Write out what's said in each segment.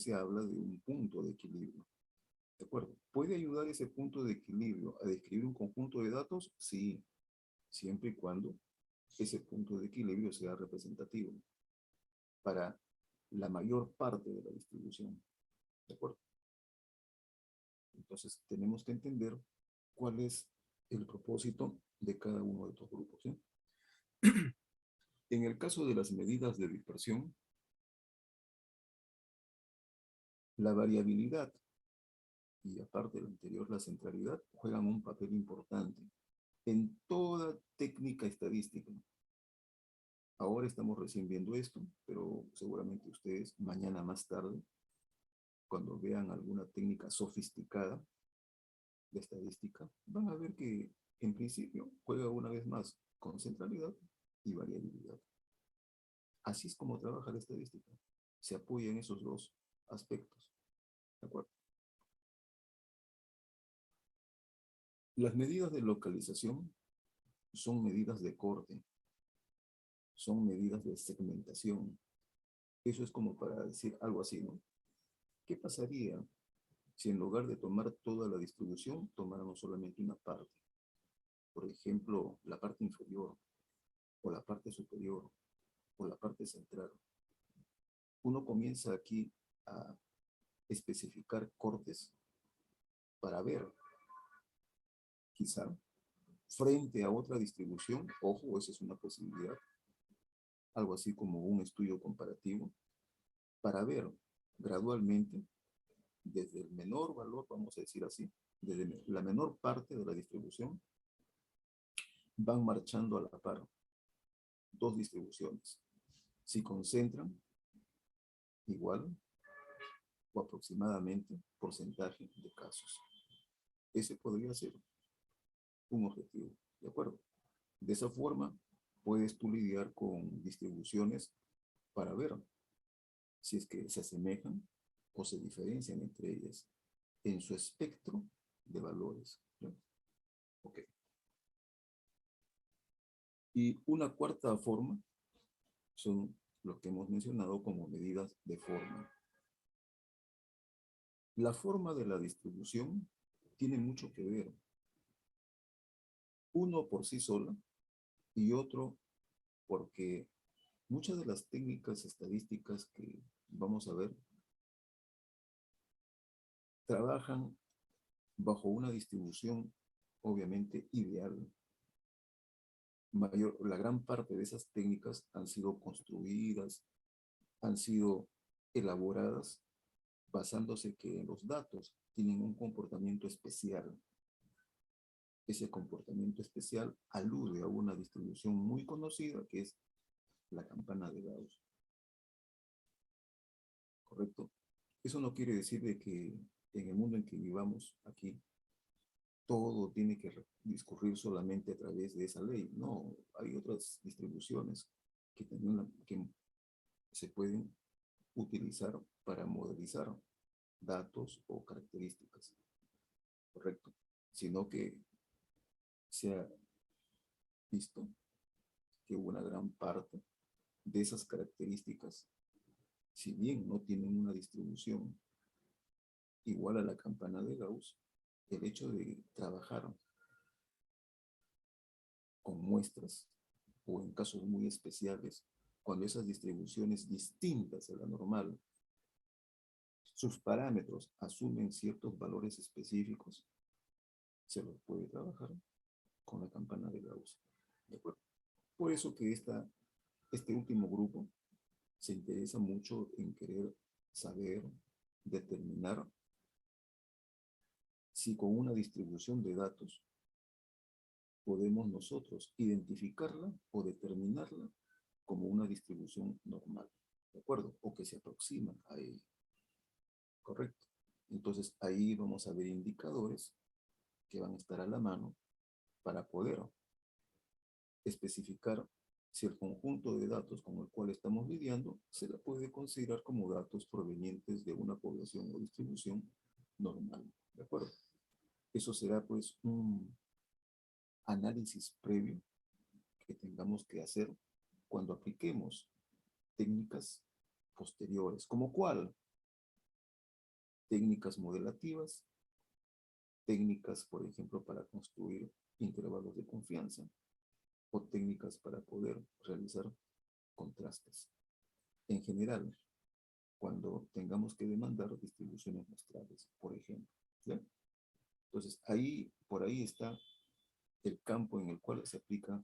se habla de un punto de equilibrio. ¿De acuerdo? ¿Puede ayudar ese punto de equilibrio a describir un conjunto de datos? Sí, siempre y cuando ese punto de equilibrio sea representativo para la mayor parte de la distribución. ¿De acuerdo? Entonces, tenemos que entender cuál es el propósito de cada uno de estos grupos. ¿Sí? En el caso de las medidas de dispersión, la variabilidad y aparte de lo anterior, la centralidad juegan un papel importante en toda técnica estadística. Ahora estamos recién viendo esto, pero seguramente ustedes mañana más tarde, cuando vean alguna técnica sofisticada de estadística, van a ver que en principio juega una vez más con centralidad y variabilidad. Así es como trabaja la estadística. Se apoya en esos dos aspectos. ¿De acuerdo? Las medidas de localización son medidas de corte, son medidas de segmentación. Eso es como para decir algo así, ¿no? ¿Qué pasaría si en lugar de tomar toda la distribución, tomáramos solamente una parte? Por ejemplo, la parte inferior, o la parte superior, o la parte central. Uno comienza aquí a especificar cortes para ver, quizá, frente a otra distribución, ojo, esa es una posibilidad, algo así como un estudio comparativo, para ver gradualmente, desde el menor valor, vamos a decir así, desde la menor parte de la distribución, van marchando a la par dos distribuciones. Si concentran igual o aproximadamente porcentaje de casos. Ese podría ser un objetivo, ¿de acuerdo? De esa forma, puedes tú lidiar con distribuciones para ver si es que se asemejan o se diferencian entre ellas en su espectro de valores. ¿No? Ok. Y una cuarta forma son lo que hemos mencionado como medidas de forma. La forma de la distribución tiene mucho que ver, uno por sí sola y otro porque muchas de las técnicas estadísticas que vamos a ver trabajan bajo una distribución obviamente ideal. La gran parte de esas técnicas han sido construidas, han sido elaboradas basándose que los datos tienen un comportamiento especial. Ese comportamiento especial alude a una distribución muy conocida que es la campana de Gauss. ¿Correcto? Eso no quiere decir de que en el mundo en que vivamos aquí, todo tiene que discurrir solamente a través de esa ley. No, hay otras distribuciones que también que se pueden utilizar para modelizar datos o características. ¿Correcto? Sino que se ha visto que una gran parte de esas características, si bien no tienen una distribución igual a la campana de Gauss, el hecho de trabajar con muestras o en casos muy especiales, cuando esas distribuciones distintas a la normal, sus parámetros asumen ciertos valores específicos, se los puede trabajar con la campana de Gauss. ¿De acuerdo? Por eso que este último grupo se interesa mucho en querer saber, determinar si con una distribución de datos podemos nosotros identificarla o determinarla como una distribución normal, ¿de acuerdo? O que se aproxima a ella, ¿correcto? Entonces ahí vamos a ver indicadores que van a estar a la mano para poder especificar si el conjunto de datos con el cual estamos lidiando se la puede considerar como datos provenientes de una población o distribución normal, ¿de acuerdo? Eso será pues un análisis previo que tengamos que hacer cuando apliquemos técnicas posteriores. ¿Como cuál? técnicas modelativas, técnicas, por ejemplo, para construir intervalos de confianza o técnicas para poder realizar contrastes. En general, cuando tengamos que demandar distribuciones muestrales, por ejemplo. ¿Ya? Entonces, por ahí está el campo en el cual se aplica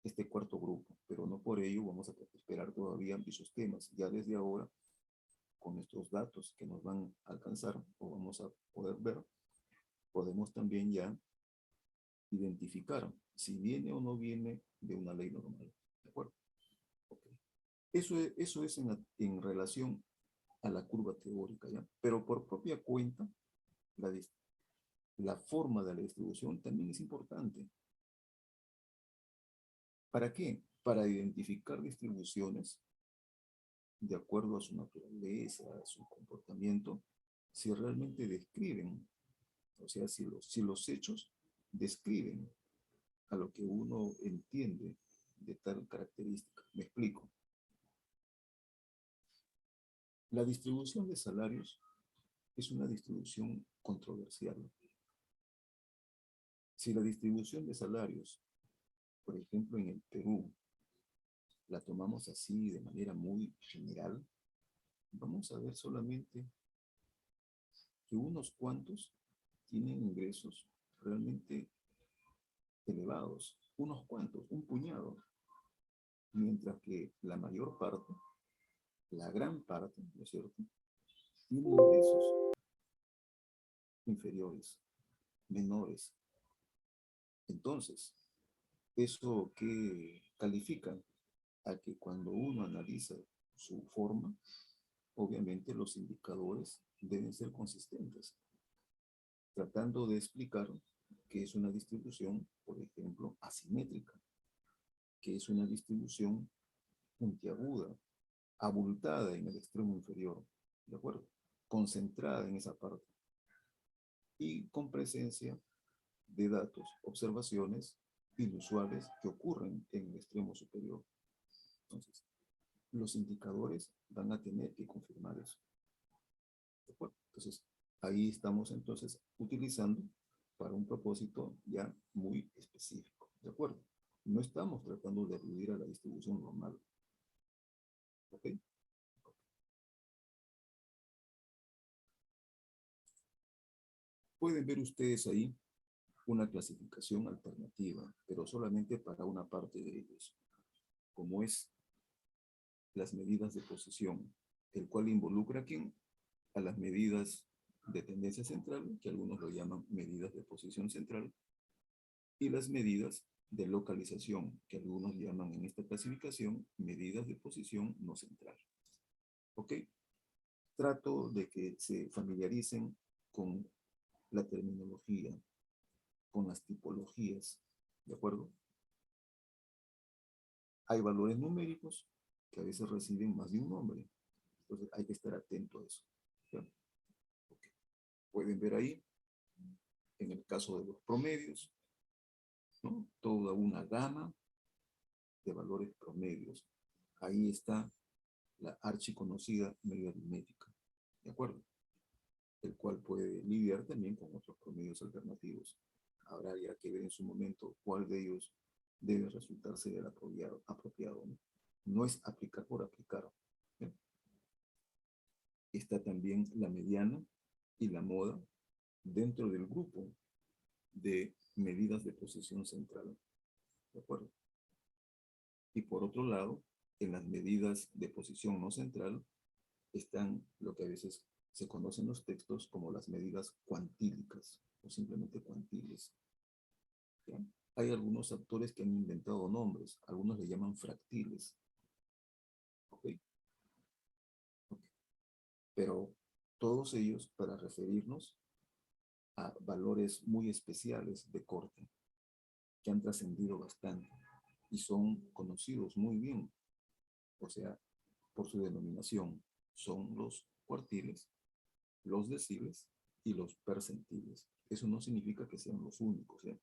este cuarto grupo, pero no por ello vamos a esperar todavía esos temas. Ya desde ahora, con estos datos que nos van a alcanzar o vamos a poder ver, podemos también ya identificar si viene o no viene de una ley normal. ¿De acuerdo? Okay. Eso es en relación a la curva teórica, ¿ya? Pero por propia cuenta, la, la forma de la distribución también es importante. ¿Para qué? Para identificar distribuciones de acuerdo a su naturaleza, a su comportamiento, si realmente describen, o sea, si los hechos describen a lo que uno entiende de tal característica. Me explico. La distribución de salarios es una distribución controversial. Si la distribución de salarios, por ejemplo, en el Perú, la tomamos así de manera muy general, vamos a ver solamente que unos cuantos tienen ingresos realmente elevados, unos cuantos, un puñado, mientras que la mayor parte, la gran parte, ¿no es cierto?, tiene ingresos inferiores, menores. Entonces, eso que califica a que cuando uno analiza su forma, obviamente los indicadores deben ser consistentes, tratando de explicar que es una distribución, por ejemplo, asimétrica, que es una distribución puntiaguda, abultada en el extremo inferior, ¿de acuerdo? Concentrada en esa parte y con presencia de datos, observaciones inusuales que ocurren en el extremo superior. Entonces, los indicadores van a tener que confirmar eso. ¿De acuerdo? Entonces, ahí estamos entonces utilizando para un propósito ya muy específico. ¿De acuerdo? No estamos tratando de aludir a la distribución normal. ¿Ok? Pueden ver ustedes ahí una clasificación alternativa, pero solamente para una parte de ellos, como es las medidas de posición, el cual involucra a quién, a las medidas de tendencia central, que algunos lo llaman medidas de posición central, y las medidas de localización, que algunos llaman en esta clasificación medidas de posición no central. ¿Ok? Trato de que se familiaricen con la terminología, con las tipologías, ¿de acuerdo? Hay valores numéricos que a veces reciben más de un nombre, entonces hay que estar atento a eso. ¿Ya? Okay. Pueden ver ahí, en el caso de los promedios, ¿no?, toda una gama de valores promedios. Ahí está la archiconocida media aritmética, ¿de acuerdo? El cual puede lidiar también con otros promedios alternativos. Habrá ya que ver en su momento cuál de ellos debe resultarse del apropiado, ¿no? No es aplicar por aplicar. ¿Sí? Está también la mediana y la moda dentro del grupo de medidas de posición central. ¿De acuerdo? Y por otro lado, en las medidas de posición no central están lo que a veces se conocen los textos como las medidas cuantílicas o simplemente cuantiles. ¿Ya? Hay algunos autores que han inventado nombres, algunos le llaman fractiles. ¿Ok? Ok. Pero todos ellos para referirnos a valores muy especiales de corte que han trascendido bastante y son conocidos muy bien, o sea, por su denominación. Son los cuartiles, los deciles y los percentiles. Eso no significa que sean los únicos, ¿eh?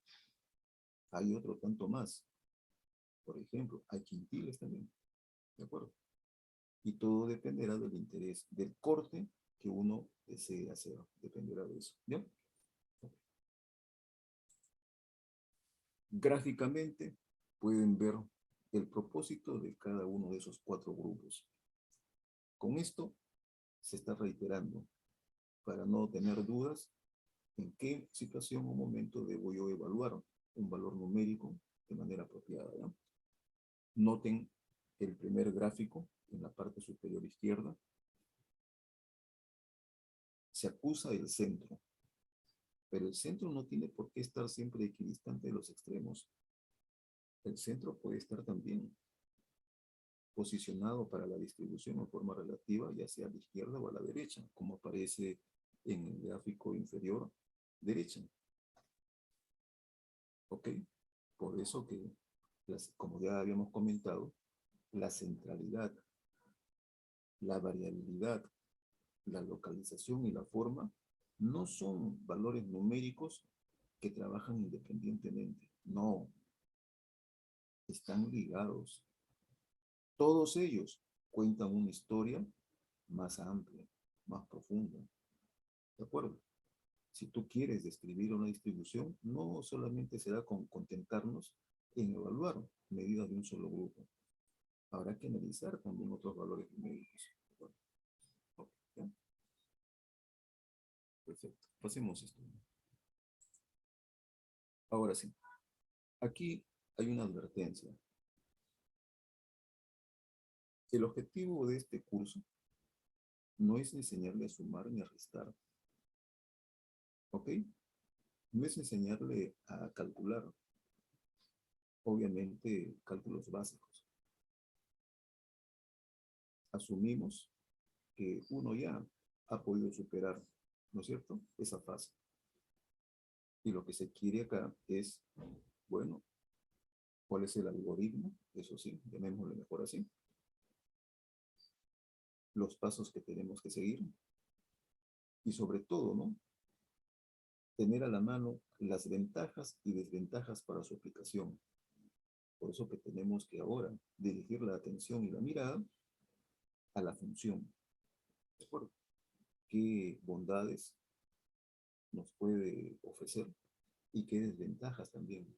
Hay otro tanto más. Por ejemplo, hay quintiles también, ¿de acuerdo? Y todo dependerá del interés del corte que uno desee hacer. Dependerá de eso. ¿Ya? Gráficamente pueden ver el propósito de cada uno de esos 4 grupos. Con esto se está reiterando para no tener dudas en qué situación o momento debo yo evaluar un valor numérico de manera apropiada, ¿ya? Noten el primer gráfico en la parte superior izquierda. Se acusa el centro, pero el centro no tiene por qué estar siempre equidistante de los extremos. El centro puede estar también posicionado para la distribución en forma relativa, ya sea a la izquierda o a la derecha, como aparece en el gráfico inferior derecha. ¿Ok? Por eso que, como ya habíamos comentado, la centralidad, la variabilidad, la localización y la forma no son valores numéricos que trabajan independientemente. No, están ligados. Todos ellos cuentan una historia más amplia, más profunda. ¿De acuerdo? Si tú quieres describir una distribución, no solamente será con contentarnos en evaluar medidas de un solo grupo. Habrá que analizar también otros valores numéricos. Bueno, okay, perfecto. Pasemos esto. Ahora sí. Aquí hay una advertencia. El objetivo de este curso no es enseñarle a sumar ni a restar. ¿Ok? No es enseñarle a calcular. Obviamente, cálculos básicos. Asumimos que uno ya ha podido superar, ¿no es cierto?, esa fase. Y lo que se quiere acá es, bueno, ¿cuál es el algoritmo? Eso sí, llamémosle mejor así. Los pasos que tenemos que seguir. Y sobre todo, ¿no?, tener a la mano las ventajas y desventajas para su aplicación. Por eso que tenemos que ahora dirigir la atención y la mirada a la función. ¿De acuerdo? ¿Qué bondades nos puede ofrecer y qué desventajas también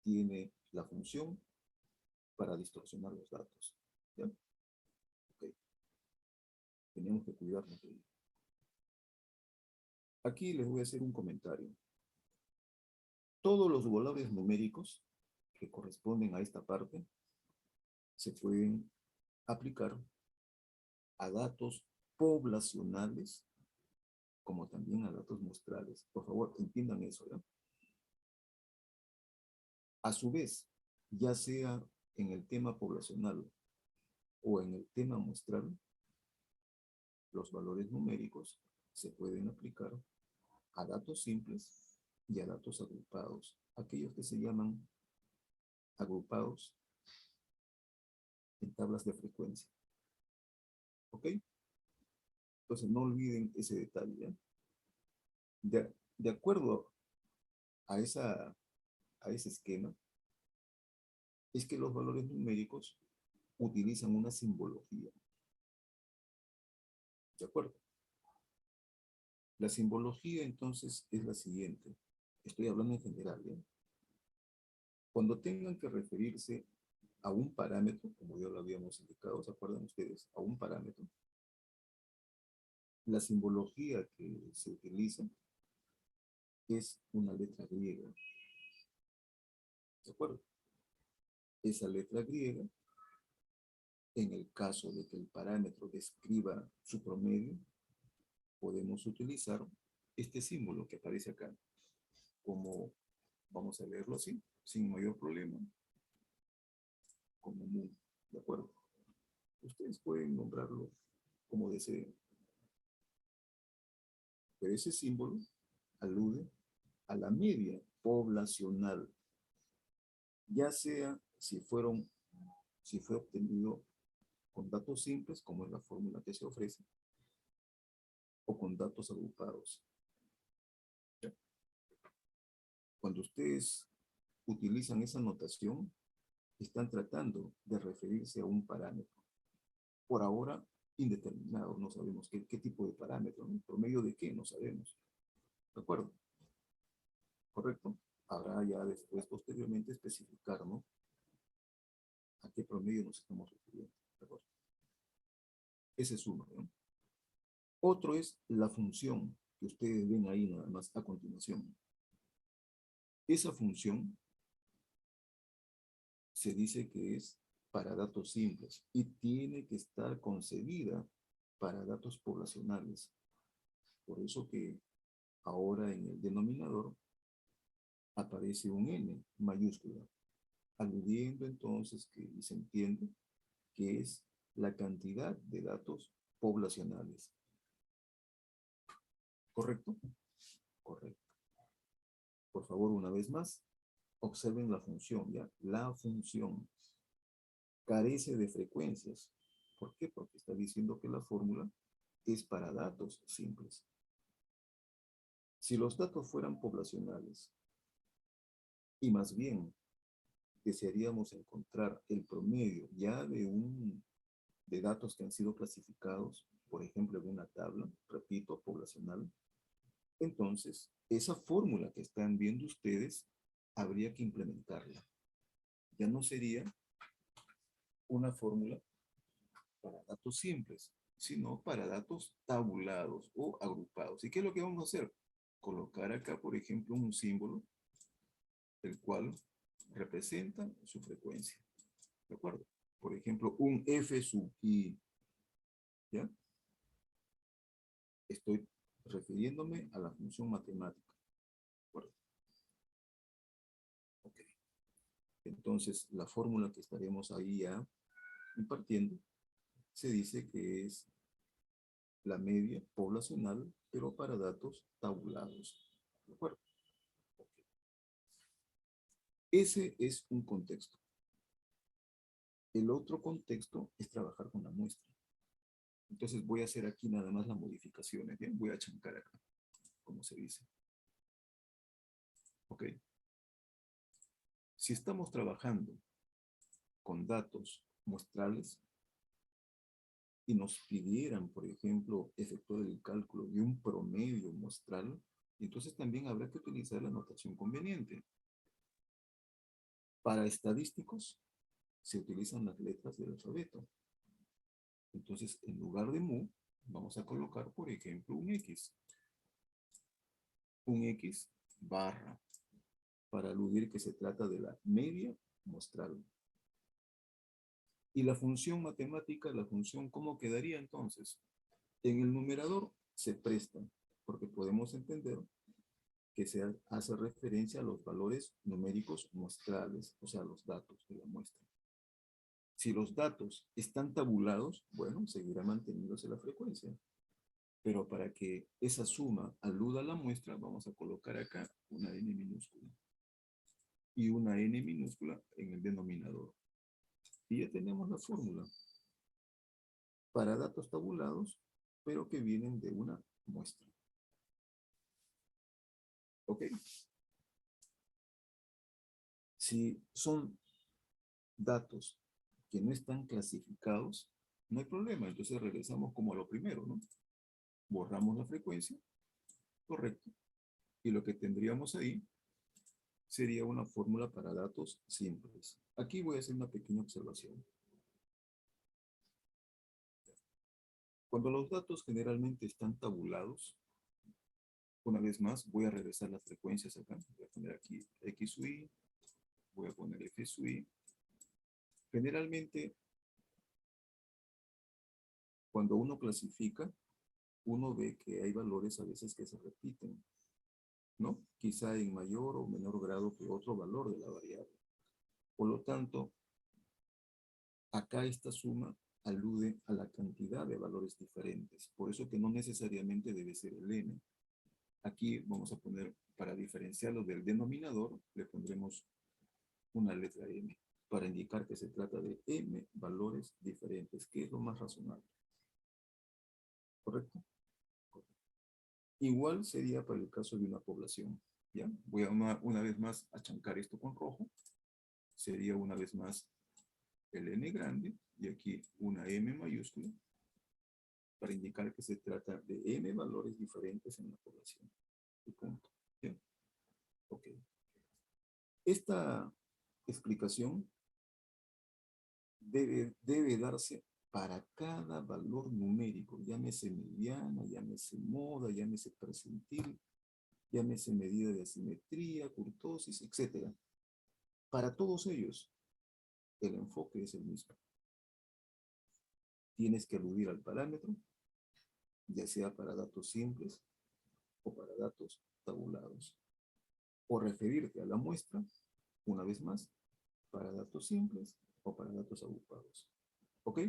tiene la función para distorsionar los datos? ¿Ya? Ok. Tenemos que cuidarnos de ello. Aquí les voy a hacer un comentario. Todos los valores numéricos que corresponden a esta parte se pueden aplicar a datos poblacionales como también a datos muestrales. Por favor, entiendan eso, ¿ya? A su vez, ya sea en el tema poblacional o en el tema muestral, los valores numéricos se pueden aplicar a datos simples y a datos agrupados, aquellos que se llaman agrupados en tablas de frecuencia. ¿Ok? Entonces no olviden ese detalle, ¿ya? De acuerdo a ese esquema, es que los valores numéricos utilizan una simbología. ¿De acuerdo? La simbología entonces es la siguiente. Estoy hablando en general, ¿ya? Cuando tengan que referirse a un parámetro, como ya lo habíamos indicado, ¿se acuerdan ustedes? A un parámetro. La simbología que se utiliza es una letra griega. ¿De acuerdo? Esa letra griega, en el caso de que el parámetro describa su promedio, podemos utilizar este símbolo que aparece acá, como, vamos a leerlo así, sin mayor problema, como mu, ¿de acuerdo? Ustedes pueden nombrarlo como deseen, pero ese símbolo alude a la media poblacional, ya sea si fue obtenido con datos simples, como es la fórmula que se ofrece, o con datos agrupados. ¿Ya? Cuando ustedes utilizan esa notación, están tratando de referirse a un parámetro. Por ahora, indeterminado, no sabemos qué tipo de parámetro, ¿no? ¿Por medio de qué? No sabemos. ¿De acuerdo? ¿Correcto? Habrá ya después, posteriormente, especificar, ¿no? A qué promedio nos estamos refiriendo. ¿De acuerdo? Ese es uno, ¿no? Otro es la función que ustedes ven ahí nada más a continuación. Esa función se dice que es para datos simples y tiene que estar concebida para datos poblacionales. Por eso que ahora en el denominador aparece un N mayúscula, aludiendo entonces que y se entiende que es la cantidad de datos poblacionales. ¿Correcto? Correcto. Por favor, una vez más, observen la función, ¿ya? La función carece de frecuencias. ¿Por qué? Porque está diciendo que la fórmula es para datos simples. Si los datos fueran poblacionales y más bien desearíamos encontrar el promedio ya de datos que han sido clasificados, por ejemplo, en una tabla, repito, poblacional, entonces esa fórmula que están viendo ustedes habría que implementarla. Ya no sería una fórmula para datos simples, sino para datos tabulados o agrupados. ¿Y qué es lo que vamos a hacer? Colocar acá, por ejemplo, un símbolo, el cual representa su frecuencia. ¿De acuerdo? Por ejemplo, un F sub I. ¿Ya? Estoy refiriéndome a la función matemática. ¿De acuerdo? Ok. Entonces, la fórmula que estaremos ahí ya impartiendo se dice que es la media poblacional, pero para datos tabulados. ¿De acuerdo? Okay. Ese es un contexto. El otro contexto es trabajar con la muestra. Entonces voy a hacer aquí nada más las modificaciones. ¿Bien? Voy a chancar acá, como se dice. Ok. Si estamos trabajando con datos muestrales y nos pidieran, por ejemplo, efectuar el cálculo de un promedio muestral, entonces también habrá que utilizar la notación conveniente. Para estadísticos se utilizan las letras del alfabeto. Entonces, en lugar de mu, vamos a colocar, por ejemplo, un X. Un X barra, para aludir que se trata de la media muestral. Y la función matemática, la función, ¿cómo quedaría entonces? En el numerador se presta, porque podemos entender que se hace referencia a los valores numéricos muestrales, o sea, los datos de la muestra. Si los datos están tabulados, bueno, seguirá manteniéndose la frecuencia. Pero para que esa suma aluda a la muestra, vamos a colocar acá una n minúscula. Y una n minúscula en el denominador. Y ya tenemos la fórmula para datos tabulados, pero que vienen de una muestra. ¿Ok? Si son datos que no están clasificados, no hay problema. Entonces regresamos como a lo primero, ¿no? Borramos la frecuencia, correcto. Y lo que tendríamos ahí sería una fórmula para datos simples. Aquí voy a hacer una pequeña observación. Cuando los datos generalmente están tabulados, una vez más voy a regresar las frecuencias acá. Voy a poner aquí X sub I, voy a poner F sub I. Generalmente, cuando uno clasifica, uno ve que hay valores a veces que se repiten, ¿no? Quizá en mayor o menor grado que otro valor de la variable. Por lo tanto, acá esta suma alude a la cantidad de valores diferentes. Por eso que no necesariamente debe ser el n. Aquí vamos a poner, para diferenciarlo del denominador, le pondremos una letra m, para indicar que se trata de m valores diferentes, que es lo más razonable. ¿Correcto? Igual sería para el caso de una población. ¿Ya? Voy a una vez más a chancar esto con rojo. Sería una vez más el n grande y aquí una m mayúscula para indicar que se trata de n valores diferentes en la población. Y punto. ¿Bien? Ok. Esta explicación debe darse para cada valor numérico, llámese mediana, llámese moda, llámese percentil, llámese medida de asimetría, kurtosis, etc. Para todos ellos, el enfoque es el mismo. Tienes que aludir al parámetro, ya sea para datos simples o para datos tabulados, o referirte a la muestra, una vez más, para datos simples o para datos agrupados. ¿Ok?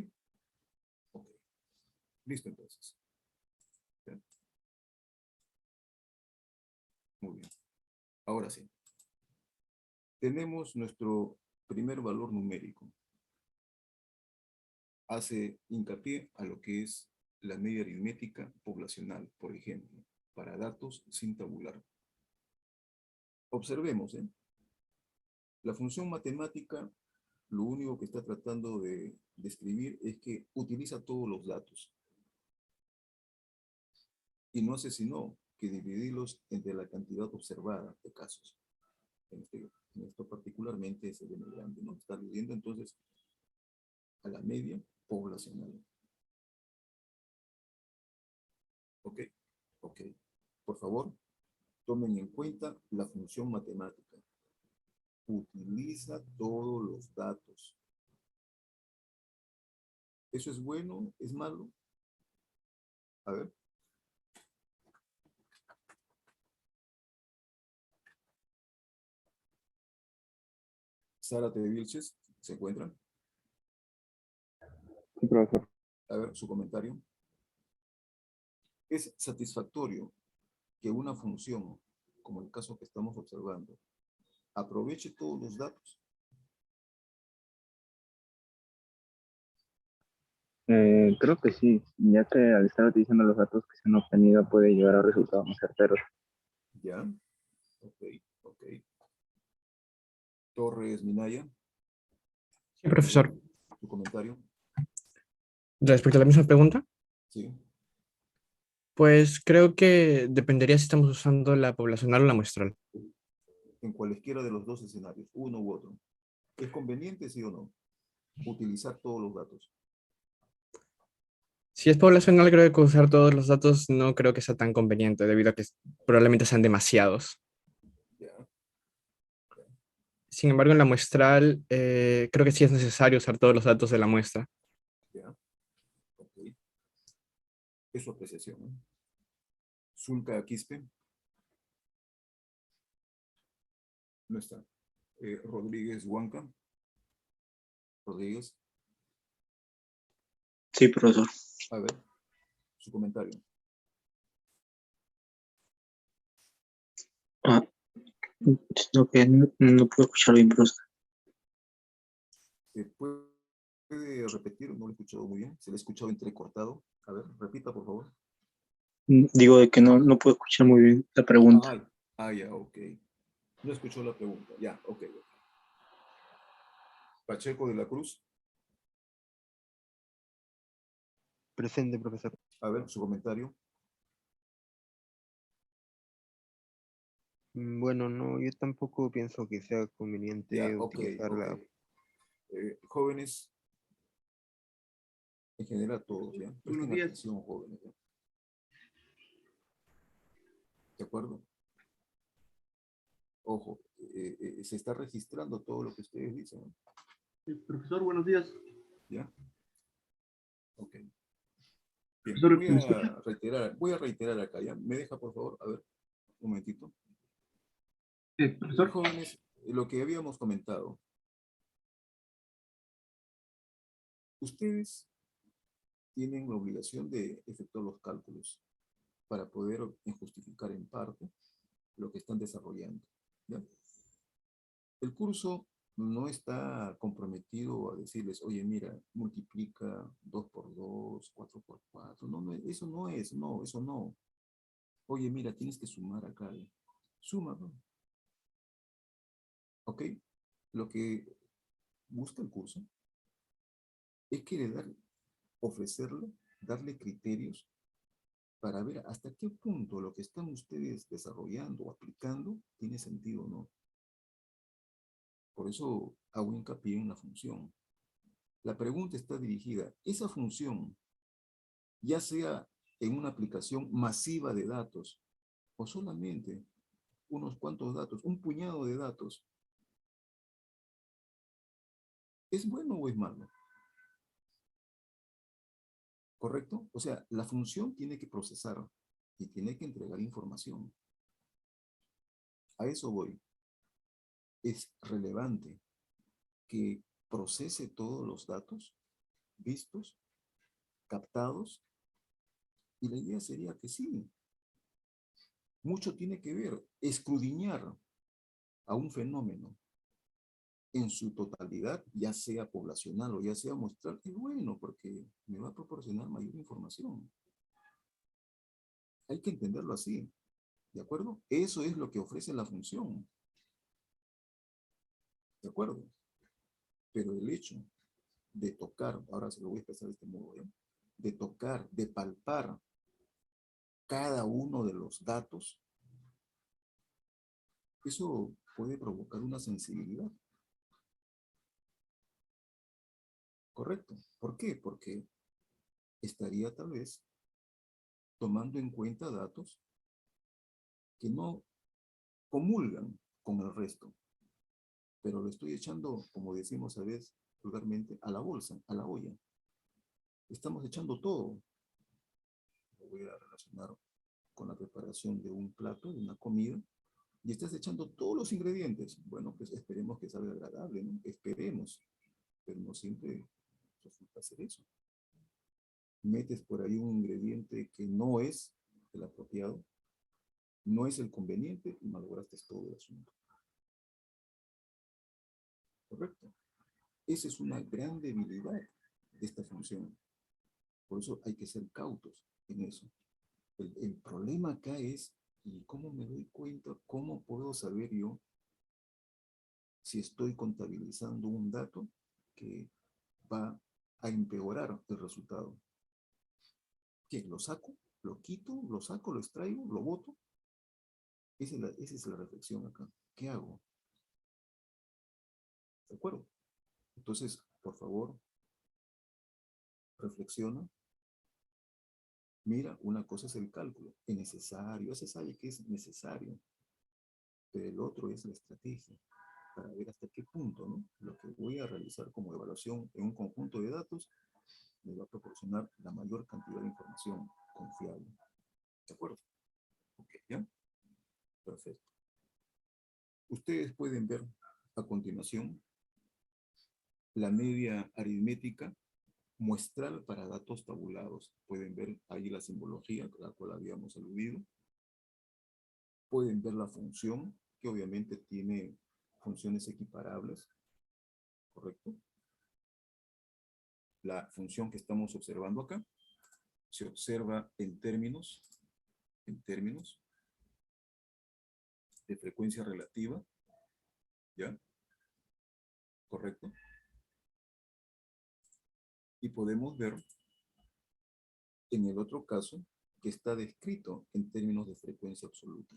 Ok. Listo entonces. Bien. Muy bien. Ahora sí. Tenemos nuestro primer valor numérico. Hace hincapié a lo que es la media aritmética poblacional, por ejemplo, para datos sin tabular. Observemos, ¿eh? La función matemática, lo único que está tratando de describir es que utiliza todos los datos y no hace sino que dividirlos entre la cantidad observada de casos. En esto particularmente es el n grande, ¿no? Está aludiendo entonces a la media poblacional. ¿Ok? Ok. Por favor, tomen en cuenta la función matemática. Utiliza todos los datos. ¿Eso es bueno? ¿Es malo? A ver. Sara T. Vilches, ¿se encuentran? Sí, profesor. A ver, su comentario. ¿Es satisfactorio que una función, como el caso que estamos observando, aproveche todos los datos? Creo que sí, ya que al estar utilizando los datos que se han obtenido puede llegar a resultados más certeros. ¿Ya? Ok, ok. Torres Minaya, Sí, profesor. su comentario. Respecto a la misma pregunta, Sí. pues creo que dependería si estamos usando la poblacional o la muestral. En cualesquiera de los dos escenarios, uno u otro. ¿Es conveniente, sí o no, utilizar todos los datos? Si es poblacional, creo que usar todos los datos no creo que sea tan conveniente, debido a que probablemente sean demasiados. Ya, Sin embargo, en la muestral, creo que sí es necesario usar todos los datos de la muestra. ya, ok. Es su apreciación, ¿no? Zulka Quispe, no está. Rodríguez Huanca, Rodríguez, Sí, profesor. a ver, su comentario. Ah, sino que no puedo escuchar bien, profesor. ¿Puede repetir? No lo he escuchado muy bien. Se le ha escuchado entrecortado. A ver, repita, por favor. Digo de que no puedo escuchar muy bien la pregunta. Ya, ok. No escuchó la pregunta. Ya, ok. Pacheco de la Cruz, Presente, profesor. a ver, su comentario. Bueno, no, yo tampoco pienso que sea Ya, conveniente ok, utilizarla. ok. Jóvenes, en general todos, ¿ya? Presten atención, jóvenes, ¿ya? ¿De acuerdo? Ojo, se está registrando todo lo que ustedes dicen, ¿no? Profesor, buenos días. ¿Ya? Ok. Bien, Profesor, ¿me escucha? voy a reiterar acá, ¿ya? ¿Me deja, por favor? A ver, un momentito. Profesor, Jóvenes, lo que habíamos comentado. Ustedes tienen la obligación de efectuar los cálculos para poder justificar en parte lo que están desarrollando, ¿ya? El curso no está comprometido a decirles, oye, mira, multiplica 2 por 2, 4 por 4. No, eso no es, no, eso no. Oye, mira, tienes que sumar acá. Suma, ¿no? ¿Ok? Lo que busca el curso es ofrecerle darle criterios para ver hasta qué punto lo que están ustedes desarrollando o aplicando tiene sentido o no. Por eso hago hincapié en la función. La pregunta está dirigida, esa función, ya sea en una aplicación masiva de datos o solamente unos cuantos datos, un puñado de datos, ¿es bueno o es malo? ¿Correcto? O sea, la función tiene que procesar y tiene que entregar información. A eso voy. Es relevante que procese todos los datos vistos, captados, y la idea sería que sí. Mucho tiene que ver, escudriñar a un fenómeno en su totalidad, ya sea poblacional o ya sea muestral, es bueno porque me va a proporcionar mayor información. Hay que entenderlo así, ¿de acuerdo? Eso es lo que ofrece la función, ¿de acuerdo? Pero el hecho de tocar, ahora se lo voy a expresar de este modo, ¿eh? De tocar, de palpar cada uno de los datos, eso puede provocar una sensibilidad. ¿Correcto? ¿Por qué? Porque estaría tal vez tomando en cuenta datos que no comulgan con el resto, pero lo estoy echando, como decimos a veces vulgarmente, a la bolsa, a la olla. Estamos echando todo. Lo voy a relacionar con la preparación de un plato, de una comida, y estás echando todos los ingredientes. Bueno, pues esperemos que salga agradable, ¿no? Esperemos, pero no siempre resulta ser eso. Metes por ahí un ingrediente que no es el apropiado, no es el conveniente y malograste todo el asunto. ¿Correcto? Esa es una gran debilidad de esta función. Por eso hay que ser cautos en eso. El problema acá es, ¿y cómo me doy cuenta? ¿Cómo puedo saber yo si estoy contabilizando un dato que va a empeorar el resultado? ¿Qué? ¿Lo saco? ¿Lo quito? ¿Lo saco? ¿Lo extraigo? ¿Lo boto? Esa es la reflexión acá. ¿Qué hago? ¿De acuerdo? Entonces, por favor, reflexiona. Mira, una cosa es el cálculo, es necesario, ese sabe que es necesario, pero el otro es la estrategia, para ver hasta qué punto, ¿no? Lo que voy a realizar como evaluación en un conjunto de datos me va a proporcionar la mayor cantidad de información confiable. ¿De acuerdo? Ok, ¿ya? Perfecto. Ustedes pueden ver a continuación la media aritmética muestral para datos tabulados. Pueden ver ahí la simbología, a la cual habíamos aludido. Pueden ver la función, que obviamente tiene funciones equiparables, ¿correcto? La función que estamos observando acá se observa en términos de frecuencia relativa, ¿ya? ¿Correcto? Y podemos ver en el otro caso que está descrito en términos de frecuencia absoluta.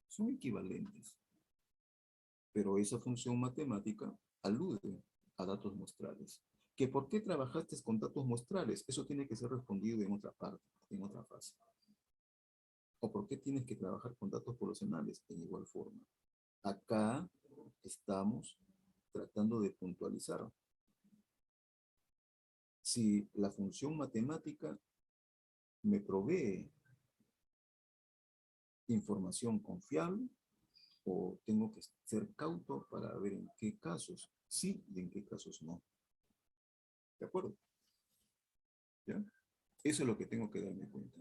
Son equivalentes, pero esa función matemática alude a datos muestrales. ¿Que por qué trabajaste con datos muestrales? Eso tiene que ser respondido en otra parte, en otra fase. ¿O por qué tienes que trabajar con datos poblacionales? En igual forma. Acá estamos tratando de puntualizar si la función matemática me provee información confiable o tengo que ser cauto para ver en qué casos sí y en qué casos no. ¿De acuerdo? ¿Ya? Eso es lo que tengo que darme cuenta.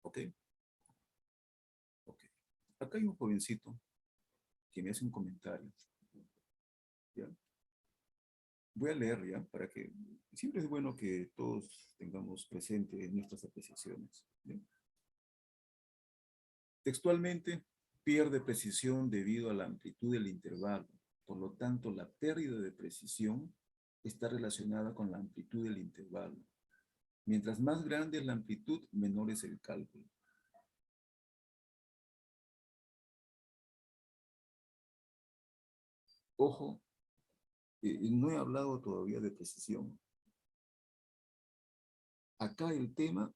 ¿Ok? Ok. Acá hay un jovencito que me hace un comentario. ¿Ya? Voy a leer ya, para que siempre es bueno que todos tengamos presente nuestras apreciaciones. ¿Bien? Textualmente, pierde precisión debido a la amplitud del intervalo. Por lo tanto, la pérdida de precisión está relacionada con la amplitud del intervalo. Mientras más grande es la amplitud, menor es el cálculo. Ojo, no he hablado todavía de precisión. Acá el tema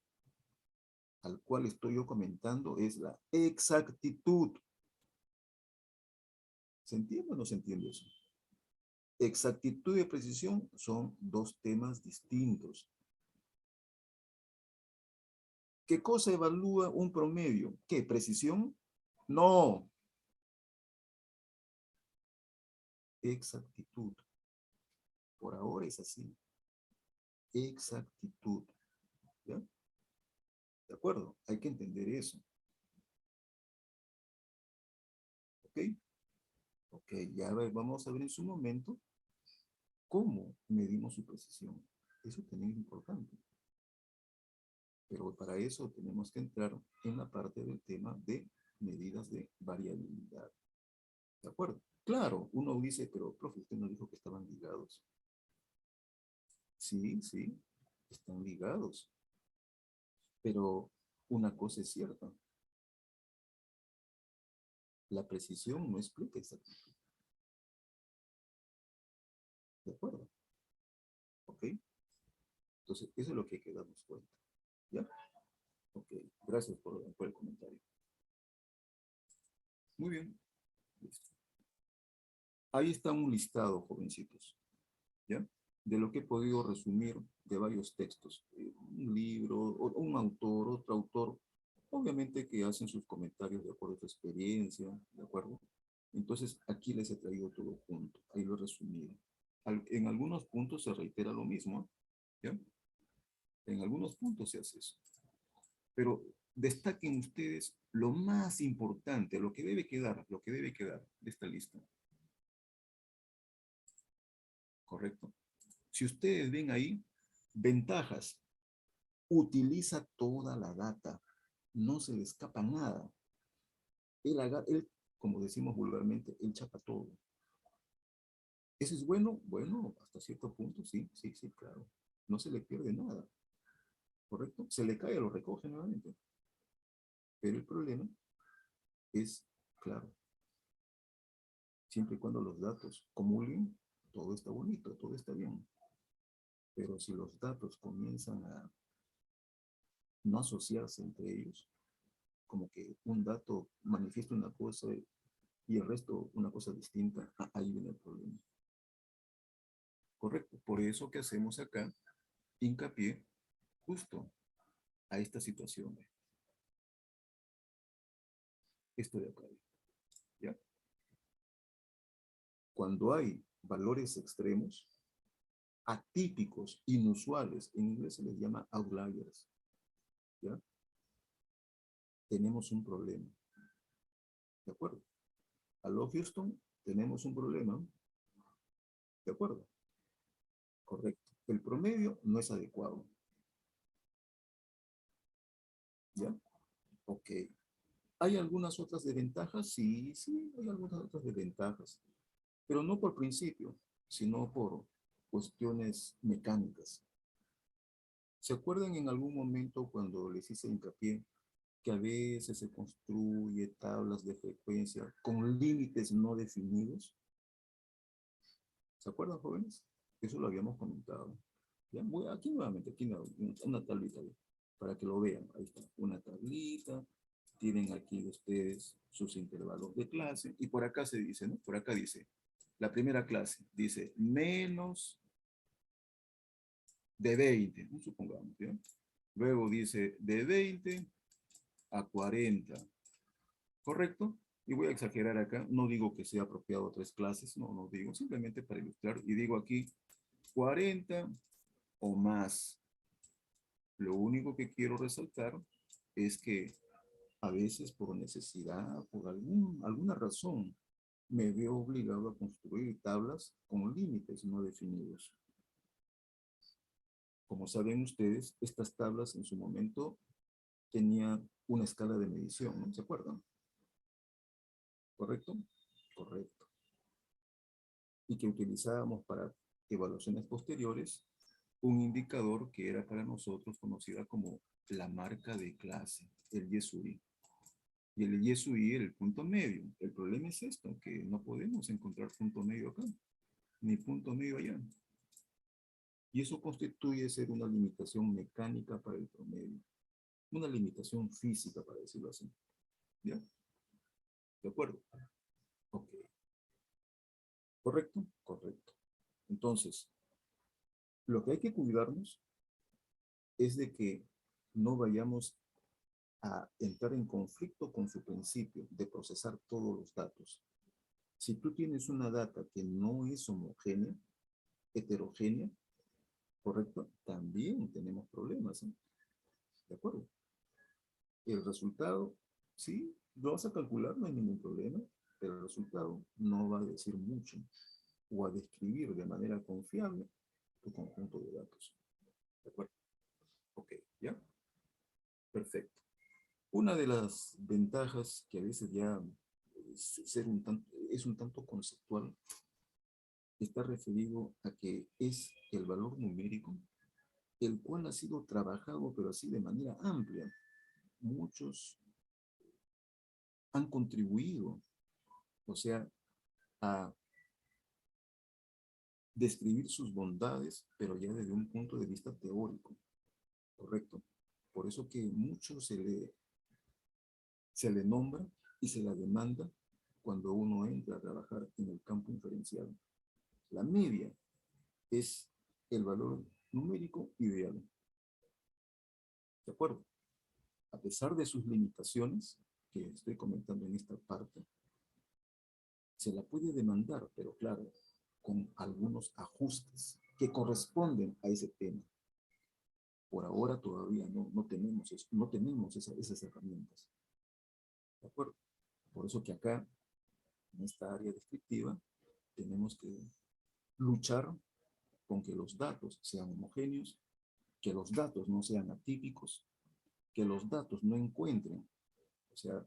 al cual estoy yo comentando es la exactitud. ¿Se entiende o no se entiende eso? Exactitud y precisión son dos temas distintos. ¿Qué cosa evalúa un promedio? ¿Qué? ¿Precisión? No. Exactitud. Por ahora es así. Exactitud. ¿Ya? ¿De acuerdo? Hay que entender eso. ¿Ok? Ok, ya vamos a ver en su momento cómo medimos su precisión. Eso también es importante. Pero para eso tenemos que entrar en la parte del tema de medidas de variabilidad. ¿De acuerdo? Claro, uno dice, pero profe, usted nos dijo que estaban ligados. Sí, sí, están ligados. Pero una cosa es cierta. La precisión no explica exactitud. ¿De acuerdo? ¿Ok? Entonces, eso es lo que hay que darnos cuenta. ¿Ya? Ok, gracias por el comentario. Muy bien. Listo. Ahí está un listado, jovencitos. ¿Ya? De lo que he podido resumir de varios textos. Un libro, un autor, otro autor. Obviamente que hacen sus comentarios de acuerdo a su experiencia, ¿de acuerdo? Entonces, aquí les he traído todo junto. Ahí lo he resumido. En algunos puntos se reitera lo mismo, ¿ya? En algunos puntos se hace eso. Pero destaquen ustedes lo más importante, lo que debe quedar de esta lista. ¿Correcto? Si ustedes ven ahí, ventajas. Utiliza toda la data. No se le escapa nada. Él, como decimos vulgarmente, él chapa todo. ¿Eso es bueno? Bueno, hasta cierto punto, sí, sí, sí, claro. No se le pierde nada. ¿Correcto? Se le cae, lo recoge nuevamente. Pero el problema es, claro, siempre y cuando los datos comulguen, todo está bonito, todo está bien. Pero si los datos comienzan a no asociarse entre ellos, como que un dato manifiesta una cosa y el resto una cosa distinta, ahí viene el problema. Correcto. Por eso que hacemos acá hincapié justo a esta situación. Esto de acá. ¿Ya? Cuando hay valores extremos, atípicos, inusuales, en inglés se les llama outliers, ¿ya? Tenemos un problema. ¿De acuerdo? Aló, Houston, tenemos un problema. ¿De acuerdo? Correcto. El promedio no es adecuado. ¿Ya? Ok. ¿Hay algunas otras desventajas? Sí, sí, hay algunas otras desventajas. Pero no por principio, sino por cuestiones mecánicas. ¿Se acuerdan en algún momento cuando les hice hincapié que a veces se construye tablas de frecuencia con límites no definidos? ¿Se acuerdan, jóvenes? Eso lo habíamos comentado. ¿Ya? Voy aquí nuevamente, aquí una tablita, para que lo vean. Ahí está, una tablita. Tienen aquí ustedes sus intervalos de clase. Y por acá se dice, ¿no? Por acá dice, la primera clase dice menos de 20, ¿no? Supongamos, ¿ya? Luego dice de 20 a 40, ¿correcto? Y voy a exagerar acá, no digo que sea apropiado 3 clases, no, no digo, simplemente para ilustrar, y digo aquí 40 o más. Lo único que quiero resaltar es que a veces por necesidad, por alguna razón, me veo obligado a construir tablas con límites no definidos. Como saben ustedes, estas tablas en su momento tenían una escala de medición, ¿no? ¿Se acuerdan? ¿Correcto? Correcto. Y que utilizábamos para evaluaciones posteriores, un indicador que era para nosotros conocida como la marca de clase, el YSUI. Y el YSUI era el punto medio. El problema es esto, que no podemos encontrar punto medio acá, ni punto medio allá. Y eso constituye ser una limitación mecánica para el promedio. Una limitación física, para decirlo así. ¿Ya? ¿De acuerdo? Ok. ¿Correcto? Correcto. Entonces, lo que hay que cuidarnos es de que no vayamos a entrar en conflicto con su principio de procesar todos los datos. Si tú tienes una data que no es homogénea, heterogénea, ¿correcto? También tenemos problemas, ¿eh? ¿De acuerdo? El resultado, sí, lo vas a calcular, no hay ningún problema, pero el resultado no va a decir mucho o a describir de manera confiable tu conjunto de datos. ¿De acuerdo? Ok, ¿ya? Perfecto. Una de las ventajas que a veces ya es un tanto conceptual está referido a que es el valor numérico, el cual ha sido trabajado, pero así de manera amplia. Muchos han contribuido, o sea, a describir sus bondades, pero ya desde un punto de vista teórico, ¿correcto? Por eso que mucho se le nombra y se la demanda cuando uno entra a trabajar en el campo inferencial. La media es el valor numérico ideal. ¿De acuerdo? A pesar de sus limitaciones, que estoy comentando en esta parte, se la puede demandar, pero claro, con algunos ajustes que corresponden a ese tema. Por ahora todavía no tenemos eso, no tenemos esas herramientas. ¿De acuerdo? Por eso que acá, en esta área descriptiva, tenemos que luchar con que los datos sean homogéneos, que los datos no sean atípicos, que los datos no encuentren, o sea,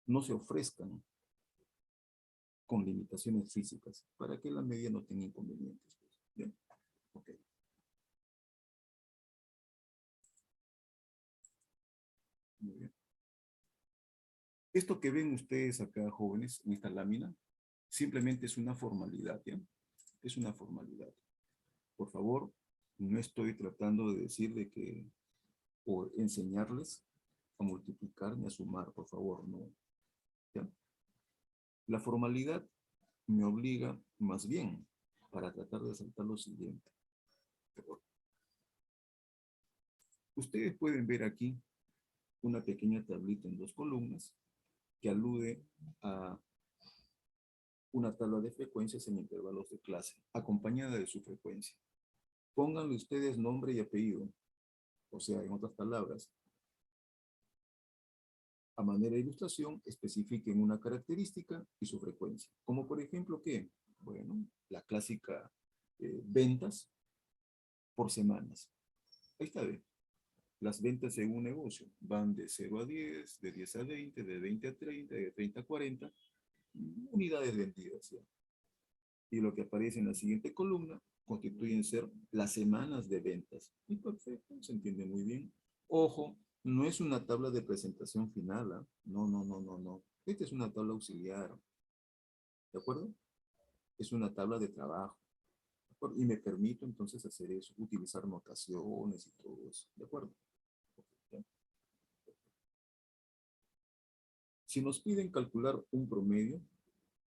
no se ofrezcan con limitaciones físicas, para que la media no tenga inconvenientes. ¿Bien? Ok. Muy bien. Esto que ven ustedes acá, jóvenes, en esta lámina, simplemente es una formalidad, ¿ya? Es una formalidad. Por favor, no estoy tratando de decir de que, o enseñarles a multiplicar ni a sumar, por favor, no. ¿Ya? La formalidad me obliga, más bien, para tratar de saltar lo siguiente. Ustedes pueden ver aquí una pequeña tablita en 2 columnas que alude a una tabla de frecuencias en intervalos de clase, acompañada de su frecuencia. Pónganle ustedes nombre y apellido, o sea, en otras palabras, a manera de ilustración, especifiquen una característica y su frecuencia. Como por ejemplo, ¿qué? Bueno, la clásica ventas por semanas. Ahí está, ¿ve? Las ventas en un negocio van de 0 a 10, de 10 a 20, de 20 a 30, de 30 a 40, unidades vendidas, ¿ya? Y lo que aparece en la siguiente columna constituyen ser las semanas de ventas. Y perfecto, se entiende muy bien. Ojo, no es una tabla de presentación final, ¿eh? No, no, no, no, no. Esta es una tabla auxiliar, ¿de acuerdo? Es una tabla de trabajo. ¿De acuerdo? Y me permito entonces hacer eso, utilizar notaciones y todo eso, ¿de acuerdo? ¿Ya? Si nos piden calcular un promedio,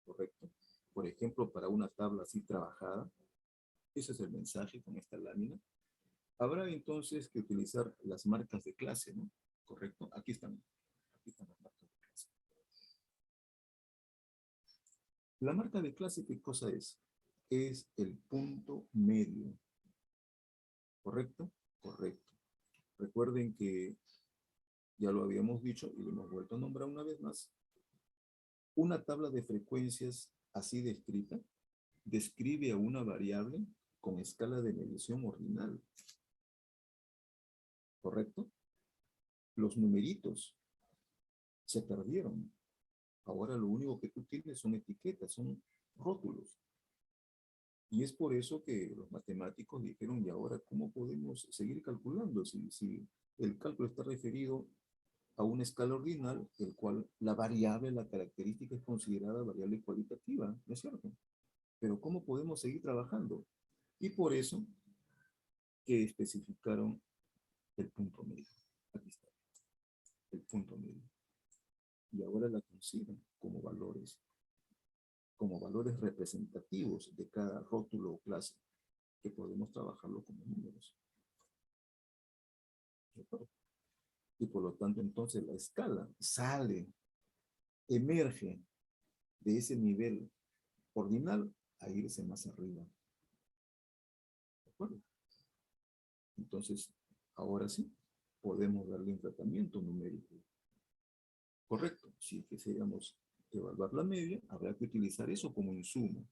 ¿correcto? Por ejemplo, para una tabla así trabajada, ese es el mensaje con esta lámina. Habrá entonces que utilizar las marcas de clase, ¿no? ¿Correcto? Aquí están las marcas de clase. La marca de clase, ¿qué cosa es? Es el punto medio. ¿Correcto? Correcto. Recuerden que ya lo habíamos dicho y lo hemos vuelto a nombrar una vez más. Una tabla de frecuencias así descrita describe a una variable con escala de medición ordinal. ¿Correcto? Los numeritos se perdieron. Ahora lo único que tú tienes son etiquetas, son rótulos. Y es por eso que los matemáticos dijeron, ¿y ahora cómo podemos seguir calculando? Si el cálculo está referido a una escala ordinal, el cual la variable, la característica es considerada variable cualitativa, ¿no es cierto? Pero ¿cómo podemos seguir trabajando? Y por eso que especificaron el punto medio. Aquí está, el punto medio. Y ahora la consideran como valores representativos de cada rótulo o clase, que podemos trabajarlo como números. ¿De acuerdo? Y por lo tanto, entonces la escala sale, emerge de ese nivel ordinal a irse más arriba. ¿De acuerdo? Entonces, ahora sí, podemos darle un tratamiento numérico. Correcto. Si quisiéramos evaluar la media, habrá que utilizar eso como insumo.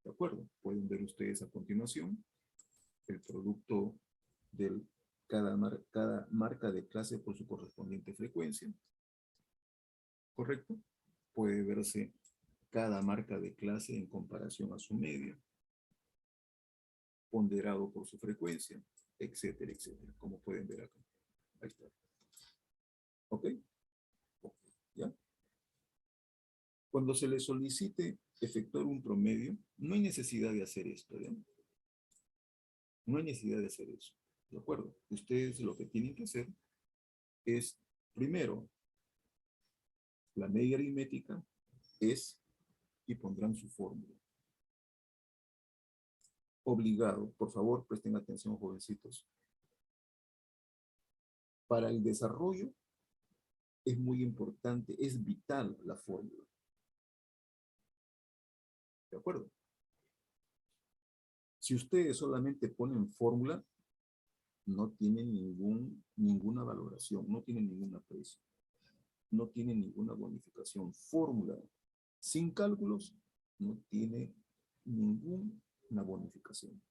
¿De acuerdo? Pueden ver ustedes a continuación el producto de cada marca de clase por su correspondiente frecuencia. ¿Correcto? Puede verse cada marca de clase en comparación a su media, ponderado por su frecuencia, etcétera, etcétera, como pueden ver acá. Ahí está. ¿Ok? Ok, ¿ya? Cuando se le solicite efectuar un promedio, no hay necesidad de hacer esto, ¿ya? No hay necesidad de hacer eso, ¿de acuerdo? Ustedes lo que tienen que hacer es, primero, la media aritmética es, y pondrán su fórmula. Obligado, por favor, presten atención, jovencitos. Para el desarrollo es muy importante, es vital la fórmula. ¿De acuerdo? Si ustedes solamente ponen fórmula, no tienen ninguna valoración, no tienen ningún aprecio, no tienen ninguna bonificación. Fórmula sin cálculos no tiene ninguna bonificación.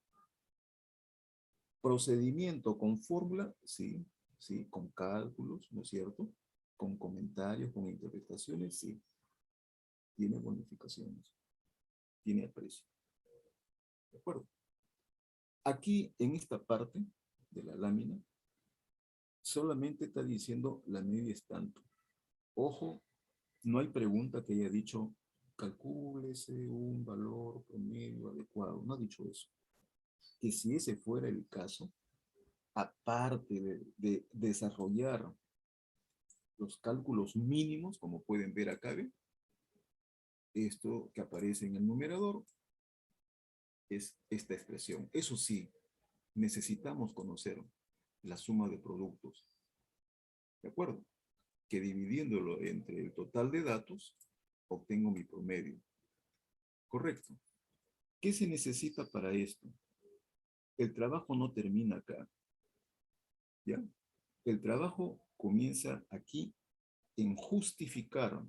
Procedimiento con fórmula, sí, sí, con cálculos, ¿no es cierto? Con comentarios, con interpretaciones, sí. Tiene bonificaciones, tiene aprecio. ¿De acuerdo? Aquí, en esta parte de la lámina, solamente está diciendo la media es tanto. Ojo, no hay pregunta que haya dicho calcúlese un valor promedio adecuado. No ha dicho eso. Que si ese fuera el caso, aparte de desarrollar los cálculos mínimos, como pueden ver acá, ¿ve? Esto que aparece en el numerador es esta expresión. Eso sí, necesitamos conocer la suma de productos. ¿De acuerdo? Que dividiéndolo entre el total de datos, obtengo mi promedio. Correcto. ¿Qué se necesita para esto? El trabajo no termina acá. ¿Ya? El trabajo comienza aquí en justificar.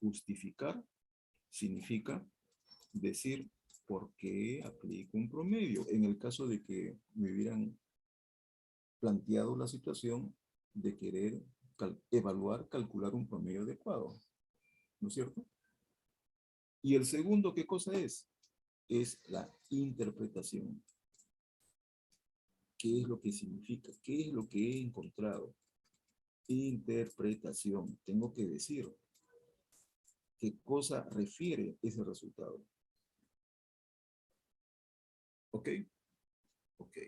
Justificar significa decir por qué aplico un promedio. En el caso de que me hubieran planteado la situación de querer evaluar, calcular un promedio adecuado. ¿No es cierto? Y el segundo, ¿qué cosa es? Es la interpretación. ¿Qué es lo que significa? ¿Qué es lo que he encontrado? Interpretación. Tengo que decir qué cosa refiere ese resultado. ¿Ok? Ok.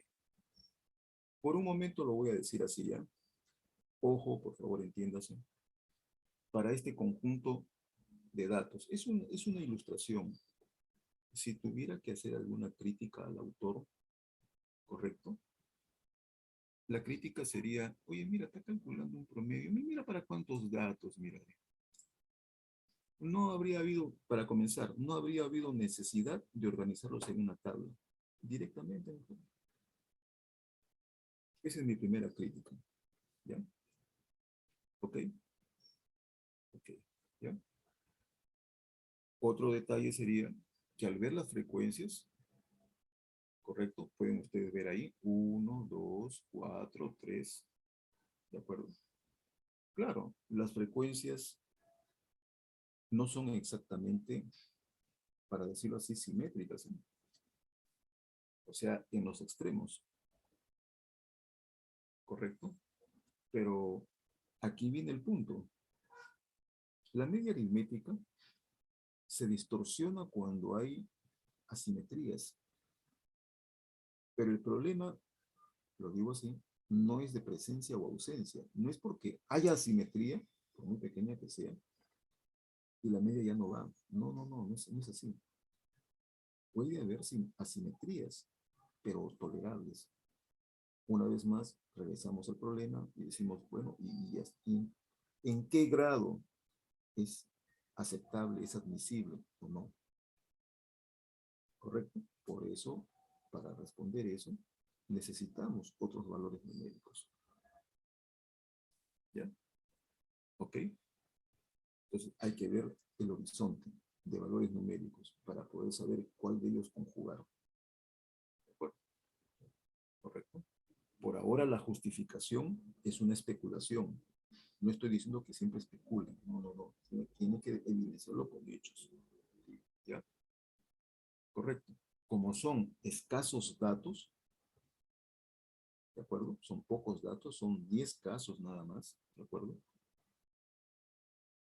Por un momento lo voy a decir así ya. Ojo, por favor, entiéndase. Para este conjunto de datos. Es una ilustración. Si tuviera que hacer alguna crítica al autor, ¿correcto? La crítica sería, oye, mira, está calculando un promedio. Mira para cuántos datos, mira. No habría habido, para comenzar, no habría habido necesidad de organizarlos en una tabla. Directamente. Esa es mi primera crítica. ¿Ya? ¿Ok? Ok. ¿Ya? Otro detalle sería que al ver las frecuencias, ¿correcto? Pueden ustedes ver ahí, 1, 2, 4, 3. ¿De acuerdo? Claro, las frecuencias no son exactamente para decirlo así, simétricas, ¿sí? O sea, en los extremos, ¿correcto? Pero aquí viene el punto. La media aritmética se distorsiona cuando hay asimetrías. Pero el problema, lo digo así, no es de presencia o ausencia. No es porque haya asimetría, por muy pequeña que sea, y la media ya no va. No es así. Puede haber asimetrías, pero tolerables. Una vez más, regresamos al problema y decimos, bueno, ¿y en qué grado es aceptable, es admisible o no? ¿Correcto? Por eso, para responder eso, necesitamos otros valores numéricos. ¿Ya? ¿Ok? Entonces hay que ver el horizonte de valores numéricos para poder saber cuál de ellos conjugar. ¿De acuerdo? ¿Correcto? Por ahora la justificación es una especulación. No estoy diciendo que siempre especulen. No. Tiene que evidenciarlo con hechos. ¿Ya? Correcto. Como son escasos datos, ¿de acuerdo? Son pocos datos, son 10 casos nada más, ¿de acuerdo?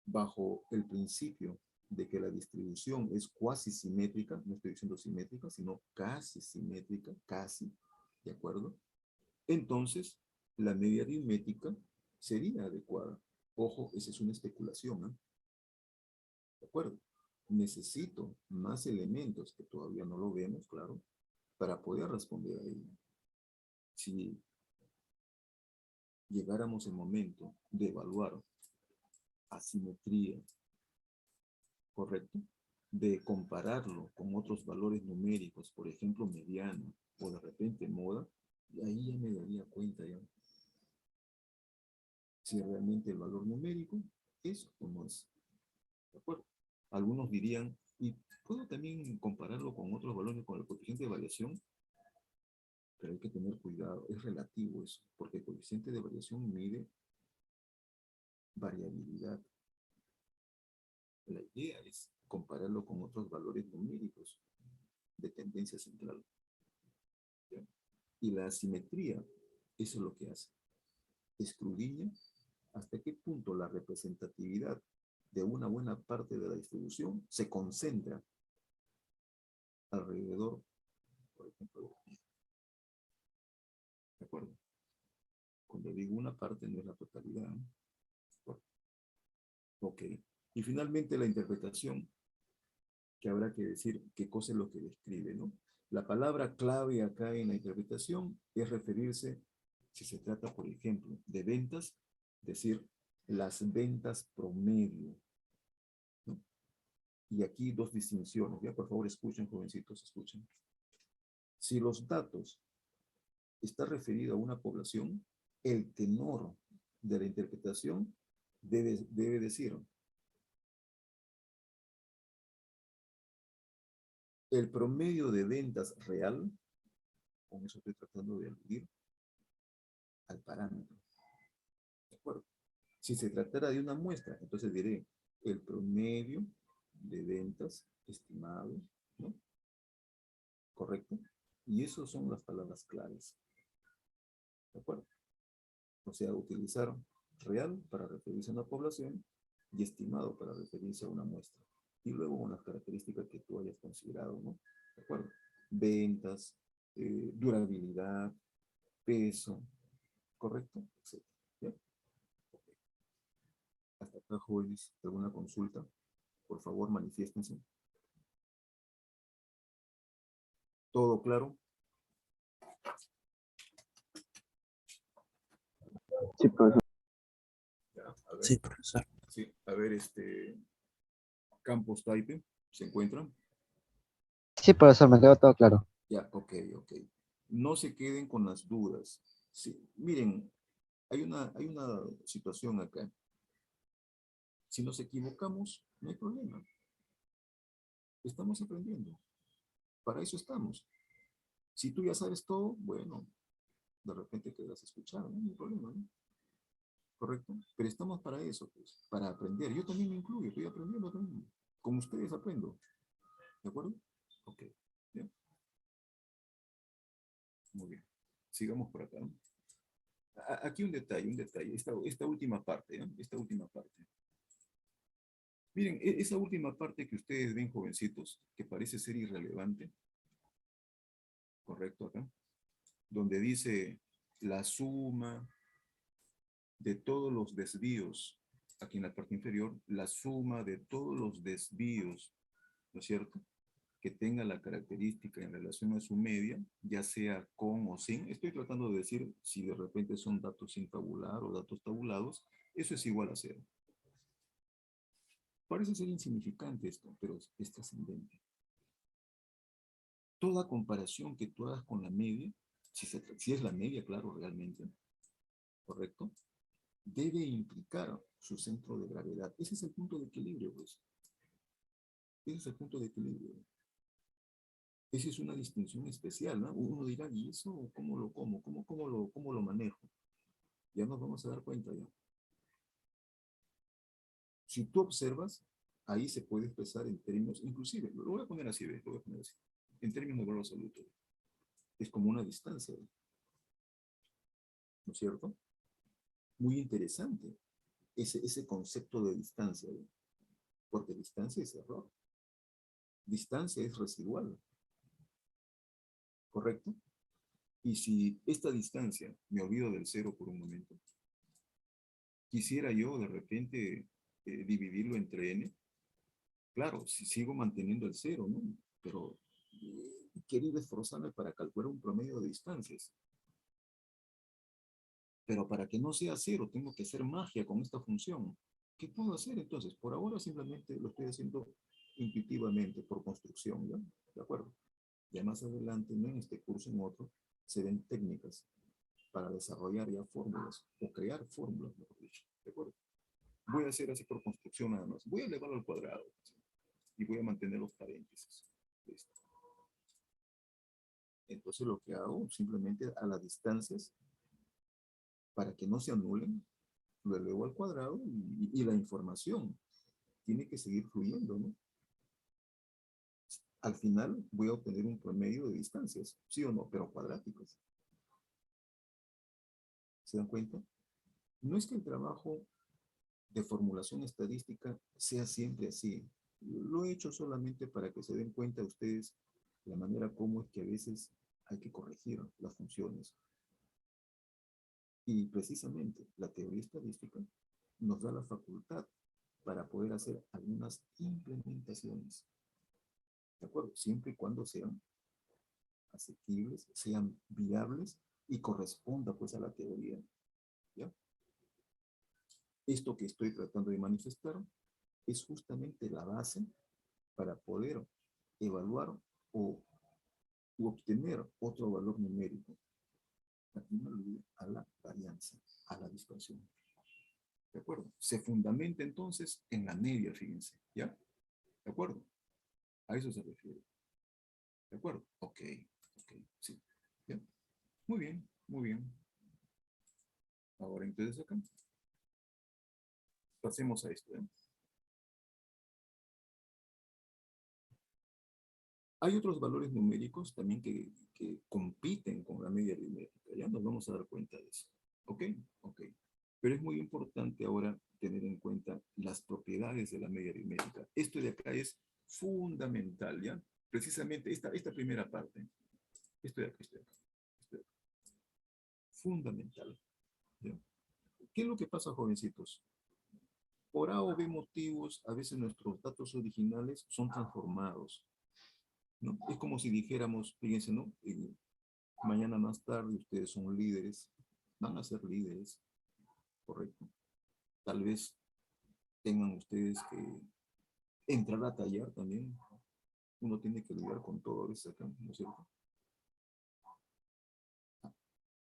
Bajo el principio de que la distribución es cuasi simétrica, no estoy diciendo simétrica, sino casi simétrica, casi, ¿de acuerdo? Entonces, la media aritmética sería adecuada. Ojo, esa es una especulación, ¿eh? ¿De acuerdo? Necesito más elementos que todavía no lo vemos, claro, para poder responder a ello. Si llegáramos el momento de evaluar asimetría, ¿correcto? De compararlo con otros valores numéricos, por ejemplo, mediana o de repente moda, y ahí ya me daría cuenta ya si realmente el valor numérico es o no es. ¿De acuerdo? Algunos dirían, y puedo también compararlo con otros valores, con el coeficiente de variación, pero hay que tener cuidado, es relativo eso, porque el coeficiente de variación mide variabilidad. La idea es compararlo con otros valores numéricos de tendencia central. ¿Ya? Y la asimetría, eso es lo que hace. Escudriña hasta qué punto la representatividad de una buena parte de la distribución se concentra alrededor, por ejemplo, ¿de acuerdo? Cuando digo una parte no es la totalidad, ¿no? Ok. Y finalmente la interpretación, que habrá que decir qué cosa es lo que describe, ¿no? La palabra clave acá en la interpretación es referirse, si se trata, por ejemplo, de ventas, decir las ventas promedio, ¿no? Y aquí dos distinciones, ¿ya? Por favor, escuchen, jovencitos, escuchen. Si los datos están referidos a una población, el tenor de la interpretación debe decir el promedio de ventas real, con eso estoy tratando de aludir al parámetro. ¿De acuerdo? Si se tratara de una muestra, entonces diré el promedio de ventas estimado, ¿no? ¿Correcto? Y esas son las palabras claves. ¿De acuerdo? O sea, utilizar real para referirse a una población y estimado para referirse a una muestra. Y luego unas características que tú hayas considerado, ¿no? ¿De acuerdo? Ventas, durabilidad, peso, ¿correcto? Etcétera. ¿Ya? Okay. Hasta acá, jóvenes, ¿alguna consulta? Por favor, manifiéstense. ¿Todo claro? Sí, profesor. Ya, a ver. Sí, profesor. Sí, a ver, Campos Type, ¿se encuentran? Sí, profesor, me quedó todo claro. Ya, ok. No se queden con las dudas. Sí, miren, hay una situación acá. Si nos equivocamos, no hay problema. Estamos aprendiendo. Para eso estamos. Si tú ya sabes todo, bueno, de repente quedas escuchado, no hay problema, ¿no? ¿Correcto? Pero estamos para eso, pues, para aprender. Yo también me incluyo, estoy aprendiendo también. Con ustedes aprendo. ¿De acuerdo? Ok. ¿Bien? Muy bien. Sigamos por acá. ¿No? Aquí un detalle. Esta última parte, ¿no? Esta última parte. Miren, esa última parte que ustedes ven, jovencitos, que parece ser irrelevante, correcto acá, donde dice la suma de todos los desvíos, aquí en la parte inferior, la suma de todos los desvíos, ¿no es cierto?, que tenga la característica en relación a su media, ya sea con o sin. Estoy tratando de decir si de repente son datos sin tabular o datos tabulados, eso es igual a cero. Parece ser insignificante esto, pero es trascendente. Toda comparación que tú hagas con la media, si es la media, claro, realmente, ¿correcto?, debe implicar su centro de gravedad. Ese es el punto de equilibrio, pues. Ese es el punto de equilibrio. Esa es una distinción especial, ¿no? Uno dirá, ¿y eso cómo lo como? ¿Cómo lo manejo? Ya nos vamos a dar cuenta ya. Si tú observas, ahí se puede expresar en términos, inclusive, lo voy a poner así, ¿ves? Lo voy a poner así, en términos de valor absoluto. Es como una distancia, ¿no es cierto? Muy interesante ese concepto de distancia, ¿eh? Porque distancia es error. Distancia es residual, ¿correcto? Y si esta distancia, me olvido del cero por un momento, quisiera yo de repente dividirlo entre n, claro, si sigo manteniendo el cero, ¿no? Pero quiero esforzarme para calcular un promedio de distancias. Pero para que no sea cero, tengo que hacer magia con esta función. ¿Qué puedo hacer entonces? Por ahora simplemente lo estoy haciendo intuitivamente, por construcción, ¿ya? ¿De acuerdo? Ya más adelante, no en este curso, en otro, se ven técnicas para desarrollar ya fórmulas, o crear fórmulas, mejor dicho. ¿De acuerdo? Voy a hacer así por construcción nada más. Voy a elevarlo al cuadrado, ¿sí? Y voy a mantener los paréntesis. ¿Listo? Entonces lo que hago, simplemente a las distancias, para que no se anulen, lo elevo al cuadrado y la información tiene que seguir fluyendo, ¿no? Al final voy a obtener un promedio de distancias, sí o no, pero cuadráticos. ¿Se dan cuenta? No es que el trabajo de formulación estadística sea siempre así. Lo he hecho solamente para que se den cuenta ustedes la manera como es que a veces hay que corregir las funciones. Y precisamente la teoría estadística nos da la facultad para poder hacer algunas implementaciones. ¿De acuerdo? Siempre y cuando sean asequibles, sean viables y corresponda pues a la teoría. ¿Ya? Esto que estoy tratando de manifestar es justamente la base para poder evaluar o obtener otro valor numérico. Aquí me olvidé, a la varianza, a la dispersión. ¿De acuerdo? Se fundamenta entonces en la media, fíjense. ¿Ya? ¿De acuerdo? A eso se refiere. ¿De acuerdo? Ok, sí. ¿Ya? Muy bien, muy bien. Ahora entonces acá. Pasemos a esto. ¿Eh? Hay otros valores numéricos también que compiten con la media aritmética. Ya nos vamos a dar cuenta de eso. ¿Ok? Ok. Pero es muy importante ahora tener en cuenta las propiedades de la media aritmética. Esto de acá es fundamental, ¿ya? Precisamente esta primera parte. Esto de acá, esto de acá. Esto de acá. Fundamental. ¿Ya? ¿Qué es lo que pasa, jovencitos? Por A o B motivos, a veces nuestros datos originales son transformados, ¿no? Es como si dijéramos, fíjense, ¿no? Mañana más tarde ustedes son líderes, van a ser líderes, correcto. Tal vez tengan ustedes que entrar a tallar también. Uno tiene que lidiar con todo eso acá, ¿no es cierto?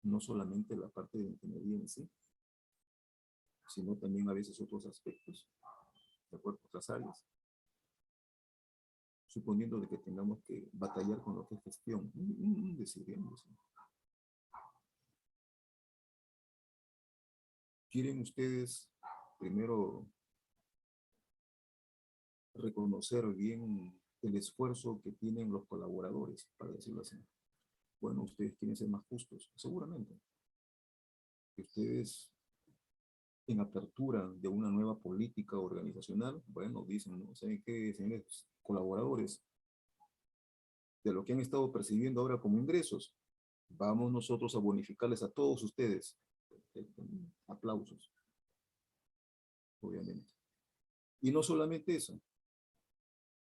No solamente la parte de ingeniería en sí, sino también a veces otros aspectos, de acuerdo, otras áreas. Suponiendo de que tengamos que batallar con lo que es gestión, decidiendo. ¿Quieren ustedes primero reconocer bien el esfuerzo que tienen los colaboradores, para decirlo así. Bueno, ustedes quieren ser más justos, seguramente. Que ustedes, en apertura de una nueva política organizacional, bueno, dicen, ¿no? ¿Saben qué, señores colaboradores? De lo que han estado percibiendo ahora como ingresos, vamos nosotros a bonificarles a todos ustedes. Aplausos, obviamente. Y no solamente eso,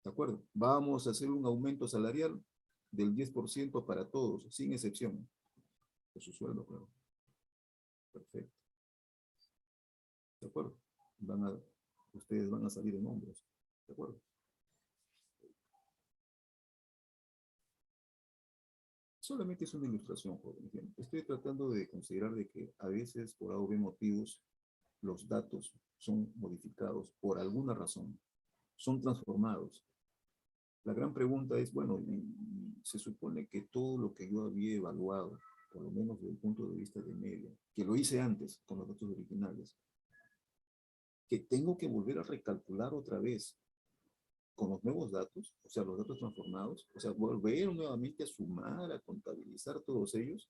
¿de acuerdo? Vamos a hacer un aumento salarial del 10% para todos, sin excepción. De su sueldo, claro. Perfecto. ¿De acuerdo? Ustedes van a salir en hombros. ¿De acuerdo? Solamente es una ilustración, joven. Estoy tratando de considerar de que a veces, por A o B motivos, los datos son modificados por alguna razón, son transformados. La gran pregunta es, bueno, se supone que todo lo que yo había evaluado, por lo menos desde el punto de vista de media, que lo hice antes con los datos originales, que tengo que volver a recalcular otra vez con los nuevos datos, o sea, los datos transformados, o sea, volver nuevamente a sumar, a contabilizar todos ellos.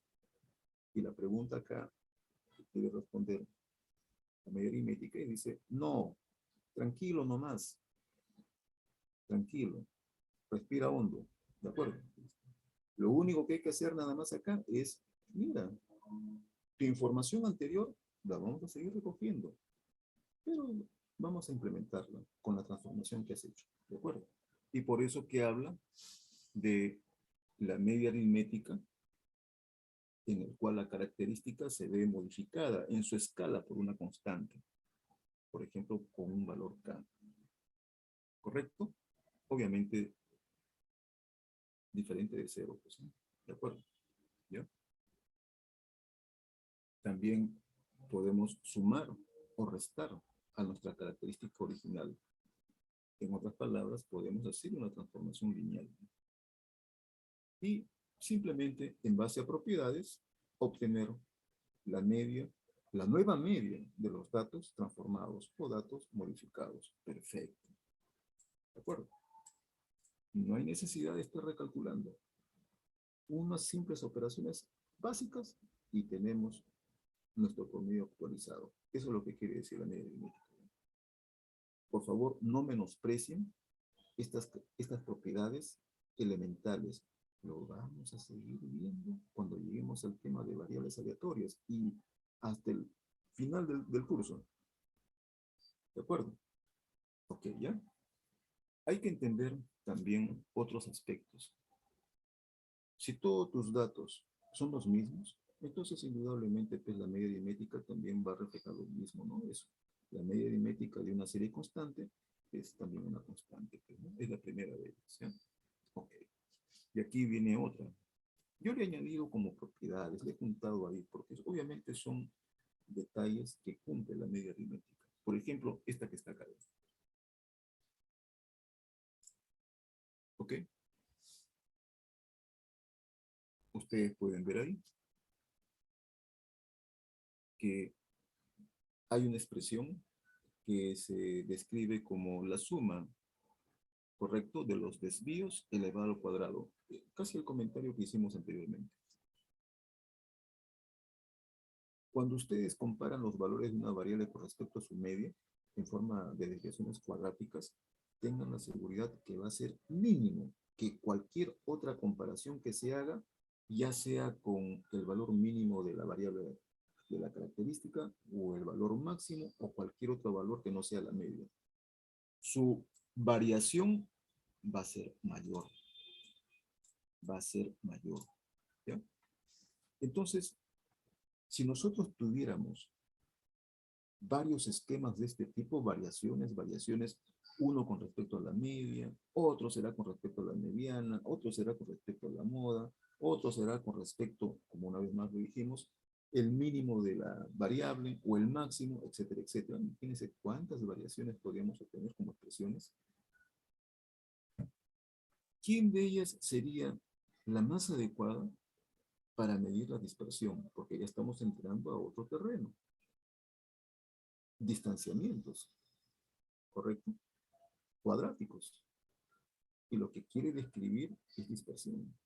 Y la pregunta acá debe responder la media aritmética y dice, no, tranquilo nomás, tranquilo, respira hondo, ¿de acuerdo? Lo único que hay que hacer nada más acá es, mira, tu información anterior la vamos a seguir recogiendo, pero vamos a implementarla con la transformación que has hecho, ¿de acuerdo? Y por eso que habla de la media aritmética, en el cual la característica se ve modificada en su escala por una constante, por ejemplo, con un valor K, ¿correcto? Obviamente, diferente de cero, pues, ¿no? ¿De acuerdo? ¿Ya? También podemos sumar o restar a nuestra característica original. En otras palabras, podemos hacer una transformación lineal. Y simplemente, en base a propiedades, obtener la media, la nueva media de los datos transformados o datos modificados. Perfecto. ¿De acuerdo? No hay necesidad de estar recalculando. Unas simples operaciones básicas y tenemos nuestro promedio actualizado. Eso es lo que quiere decir la media aritmética. Por favor, no menosprecien estas propiedades elementales. Lo vamos a seguir viendo cuando lleguemos al tema de variables aleatorias y hasta el final del curso. ¿De acuerdo? Ok, ¿ya? Hay que entender también otros aspectos. Si todos tus datos son los mismos, entonces indudablemente pues, la media aritmética también va a reflejar lo mismo, ¿no? Eso. La media aritmética de una serie constante es también una constante, pues, ¿no? Es la primera de ellas, ¿ya? Ok. Y aquí viene otra. Yo le he añadido como propiedades, le he juntado ahí, porque obviamente son detalles que cumple la media aritmética. Por ejemplo, esta que está acá. ¿Ok? Ustedes pueden ver ahí que hay una expresión que se describe como la suma, ¿correcto?, de los desvíos elevado al cuadrado. Casi el comentario que hicimos anteriormente. Cuando ustedes comparan los valores de una variable con respecto a su media, en forma de desviaciones cuadráticas, tengan la seguridad que va a ser mínimo que cualquier otra comparación que se haga, ya sea con el valor mínimo de la variable de la característica o el valor máximo o cualquier otro valor que no sea la media. Su variación va a ser mayor. Va a ser mayor. ¿Ya? Entonces, si nosotros tuviéramos varios esquemas de este tipo, variaciones, uno con respecto a la media, otro será con respecto a la mediana, otro será con respecto a la moda, otro será con respecto, como una vez más lo dijimos, el mínimo de la variable o el máximo, etcétera, etcétera. Imagínense cuántas variaciones podríamos obtener como expresiones. ¿Quién de ellas sería la más adecuada para medir la dispersión? Porque ya estamos entrando a otro terreno. Distanciamientos, ¿correcto? Cuadráticos. y lo que quiere describir es dispersión.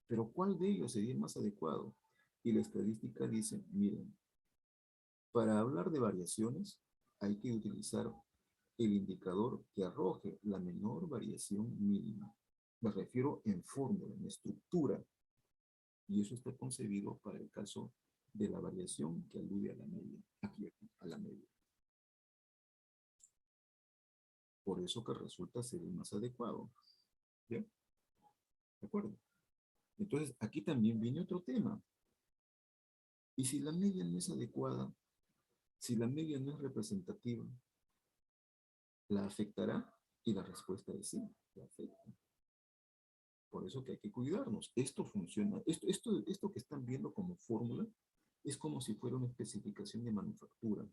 Pero ¿cuál de ellos sería el más adecuado? Y la estadística dice, miren, para hablar de variaciones hay que utilizar el indicador que arroje la menor variación mínima. Me refiero en fórmula, en estructura. Y eso está concebido para el caso de la variación que alude a la media. Aquí, a la media. Por eso que resulta ser el más adecuado. ¿Bien? ¿De acuerdo? Entonces, aquí también viene otro tema. Y si la media no es adecuada, si la media no es representativa, ¿la afectará? Y la respuesta es sí, la afecta. Por eso que hay que cuidarnos. Esto funciona. Esto que están viendo como fórmula es como si fuera una especificación de manufactura.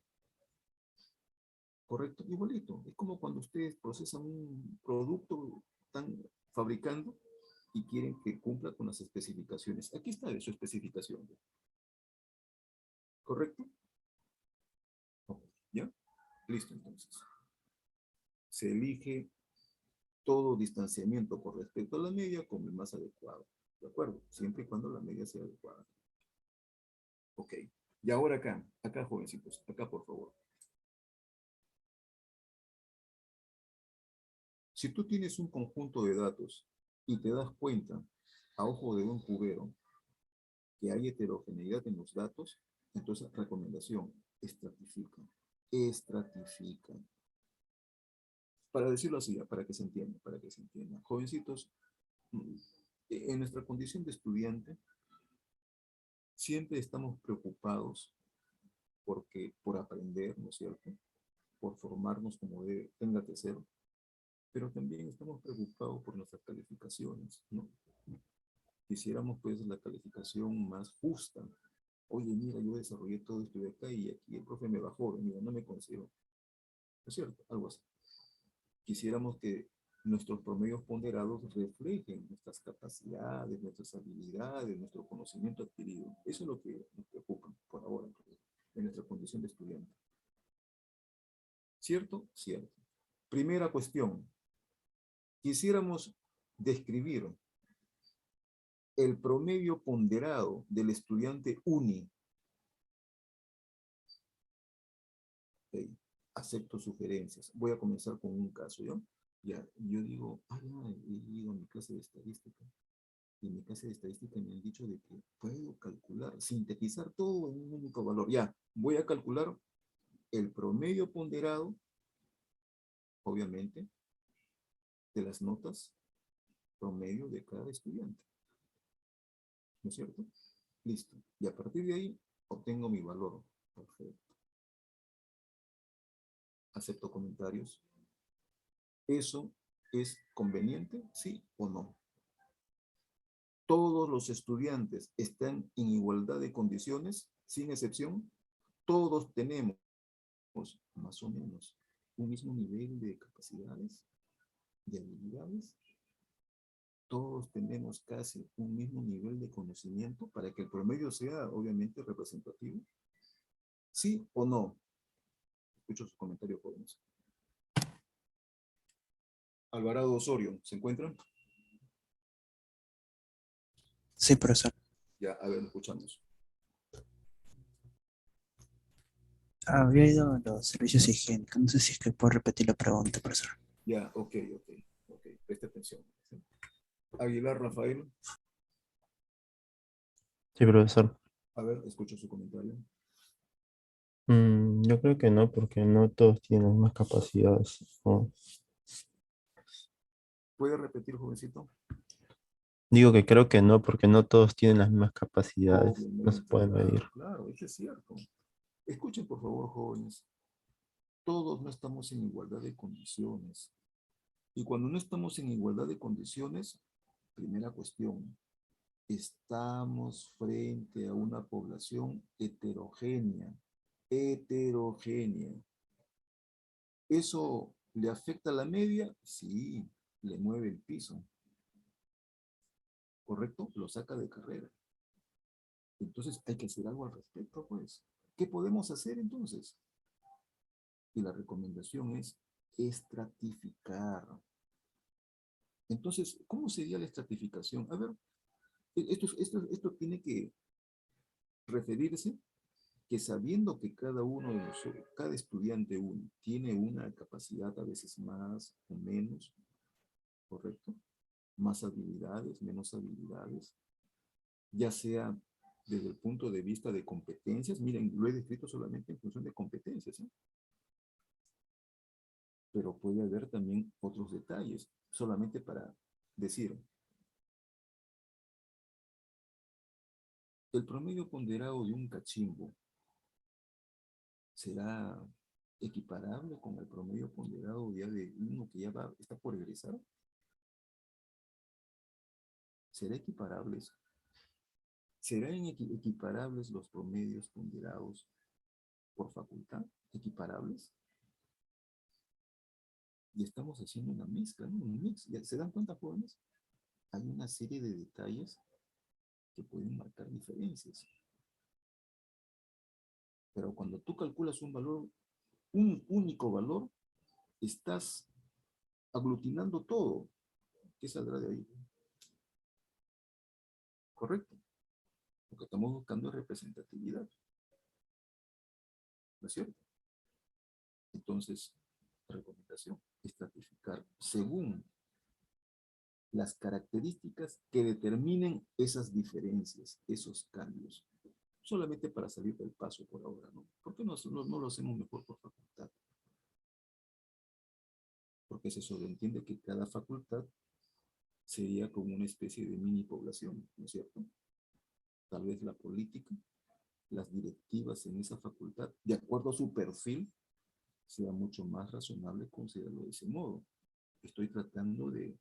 ¿Correcto? Igualito. Es como cuando ustedes procesan un producto, están fabricando y quieren que cumpla con las especificaciones. Aquí está su especificación. ¿Correcto? Ok, ¿ya? Listo, entonces. Se elige todo distanciamiento con respecto a la media como el más adecuado. ¿De acuerdo? Siempre y cuando la media sea adecuada. Ok. Y ahora acá jovencitos, acá por favor. Si tú tienes un conjunto de datos y te das cuenta, a ojo de un cubero, que hay heterogeneidad en los datos, entonces recomendación, estratifica. Estratifica. Para decirlo así, para que se entienda, para que se entienda. Jovencitos, en nuestra condición de estudiante, siempre estamos preocupados por aprender, ¿no es cierto? Por formarnos como tenga que ser, pero también estamos preocupados por nuestras calificaciones, ¿no? Quisiéramos pues la calificación más justa. Oye, mira, yo desarrollé todo esto de acá y aquí el profe me bajó, mira, no me considero. ¿No es cierto? Algo así. Quisiéramos que nuestros promedios ponderados reflejen nuestras capacidades, nuestras habilidades, nuestro conocimiento adquirido. Eso es lo que nos preocupa por ahora, en nuestra condición de estudiante. ¿Cierto? Cierto. Primera cuestión. Quisiéramos describir el promedio ponderado del estudiante UNI. Okay. Acepto sugerencias. Voy a comenzar con un caso, ¿ya? Ya, yo digo, he ido a mi clase de estadística. Y en mi clase de estadística me han dicho de que puedo calcular, sintetizar todo en un único valor. Ya, voy a calcular el promedio ponderado, obviamente, de las notas promedio de cada estudiante. ¿No es cierto? Listo. Y a partir de ahí, obtengo mi valor. Perfecto. Acepto comentarios. ¿Eso es conveniente? ¿Sí o no? Todos los estudiantes están en igualdad de condiciones, sin excepción. Todos tenemos, más o menos, un mismo nivel de capacidades, de habilidades. Todos tenemos casi un mismo nivel de conocimiento para que el promedio sea, obviamente, representativo. ¿Sí o no? Escucho sus comentarios, jóvenes. Alvarado Osorio, ¿se encuentran? Sí, profesor. Ya, a ver, escuchamos. Había ido a los servicios higiénicos. No sé si es que puedo repetir la pregunta, profesor. Ya, ok. Presta atención. ¿Sí? Aguilar Rafael, Sí, profesor. a ver, escucho su comentario. Yo creo que no, porque no todos tienen las mismas capacidades, ¿no? ¿Puede repetir, jovencito? Digo que creo que no, porque no todos tienen las mismas capacidades. No se Obviamente, pueden medir. claro, eso es cierto. Escuchen, por favor, jóvenes. Todos no estamos en igualdad de condiciones. Y cuando no estamos en igualdad de condiciones, primera cuestión, estamos frente a una población heterogénea. Heterogénea. ¿Eso le afecta a la media? Sí, le mueve el piso. ¿Correcto? Lo saca de carrera. Entonces hay que hacer algo al respecto, pues. ¿Qué podemos hacer entonces? Y la recomendación es estratificar. Entonces, ¿cómo sería la estratificación? A ver, esto tiene que referirse que sabiendo que cada estudiante tiene una capacidad a veces más o menos, ¿correcto? Más habilidades, menos habilidades, ya sea desde el punto de vista de competencias. Miren, lo he descrito solamente en función de competencias, ¿eh? Pero puede haber también otros detalles, solamente para decir, el promedio ponderado de un cachimbo será equiparable con el promedio ponderado ya de uno que está por egresar. ¿Será equiparables? ¿Serán equiparables los promedios ponderados por facultad? ¿Equiparables? Y estamos haciendo una mezcla, ¿no? Un mix. ¿Se dan cuenta, jóvenes? Hay una serie de detalles que pueden marcar diferencias. Pero cuando tú calculas un valor, un único valor, estás aglutinando todo. ¿Qué saldrá de ahí? ¿Correcto? Porque estamos buscando representatividad. ¿No es cierto? Entonces, recomendación, estratificar según las características que determinen esas diferencias, esos cambios. Solamente para salir del paso por ahora, ¿no? ¿Por qué no lo hacemos mejor por facultad? Porque se sobreentiende que cada facultad sería como una especie de mini población, ¿no es cierto? Tal vez la política, las directivas en esa facultad, de acuerdo a su perfil, sea mucho más razonable considerarlo de ese modo. Estoy tratando de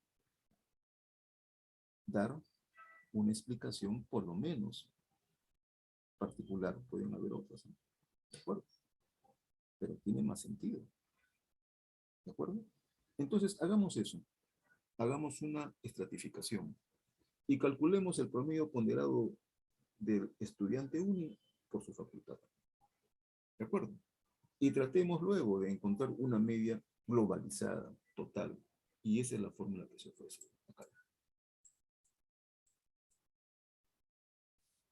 dar una explicación, por lo menos, particular. Pueden haber otras, ¿no? ¿De acuerdo? Pero tiene más sentido. ¿De acuerdo? Entonces, hagamos eso. Hagamos una estratificación y calculemos el promedio ponderado del estudiante único por su facultad. ¿De acuerdo? Y tratemos luego de encontrar una media globalizada, total. Y esa es la fórmula que se ofrece acá.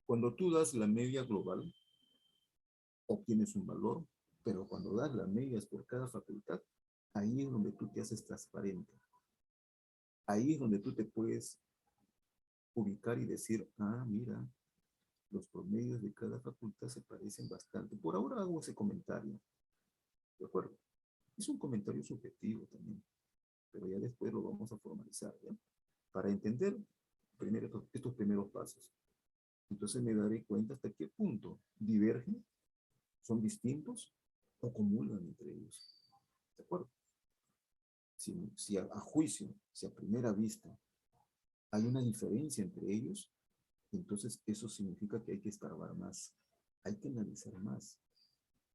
Cuando tú das la media global, obtienes un valor, pero cuando das las medias por cada facultad, ahí es donde tú te haces transparente. Ahí es donde tú te puedes ubicar y decir, ah, mira, los promedios de cada facultad se parecen bastante. Por ahora hago ese comentario. ¿De acuerdo? Es un comentario subjetivo también, pero ya después lo vamos a formalizar, ¿ya? Para entender primero estos primeros pasos. Entonces me daré cuenta hasta qué punto divergen, son distintos o comulgan entre ellos. ¿De acuerdo? Si a juicio, si a primera vista hay una diferencia entre ellos, entonces eso significa que hay que escarbar más, hay que analizar más.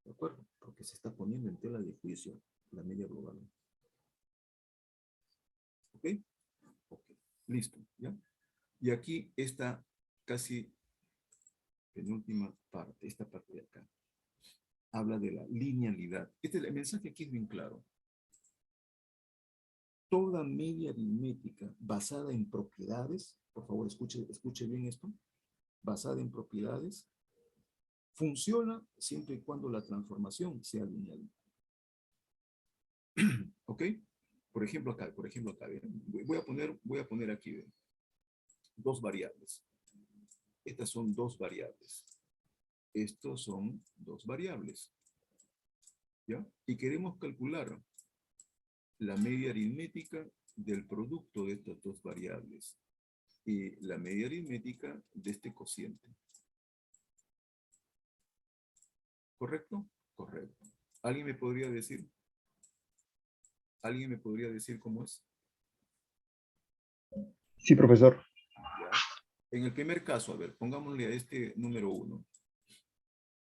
¿De acuerdo? Porque se está poniendo en tela de juicio la media global. ¿Ok? Ok. Listo, ¿ya? Y aquí está casi penúltima parte, esta parte de acá. Habla de la linealidad. El mensaje aquí es bien claro. Toda media aritmética basada en propiedades, por favor escuche bien esto, basada en propiedades, funciona siempre y cuando la transformación sea lineal. ¿Ok? Por ejemplo acá, voy a poner aquí dos variables. Estas son dos variables. Estos son dos variables. ¿Ya? Y queremos calcular la media aritmética del producto de estas dos variables y la media aritmética de este cociente. ¿Correcto? Correcto. ¿Alguien me podría decir? ¿Alguien me podría decir cómo es? Sí, profesor. ¿Ya? En el primer caso, a ver, pongámosle a este número 1.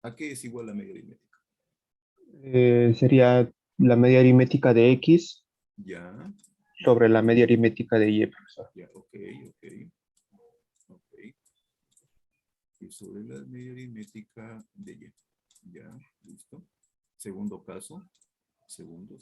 ¿A qué es igual la media aritmética? Sería la media aritmética de X Ya, sobre la media aritmética de Y, profesor. ya, ok. Y sobre la media aritmética de Y. Ya, listo. Segundo caso. Segundo.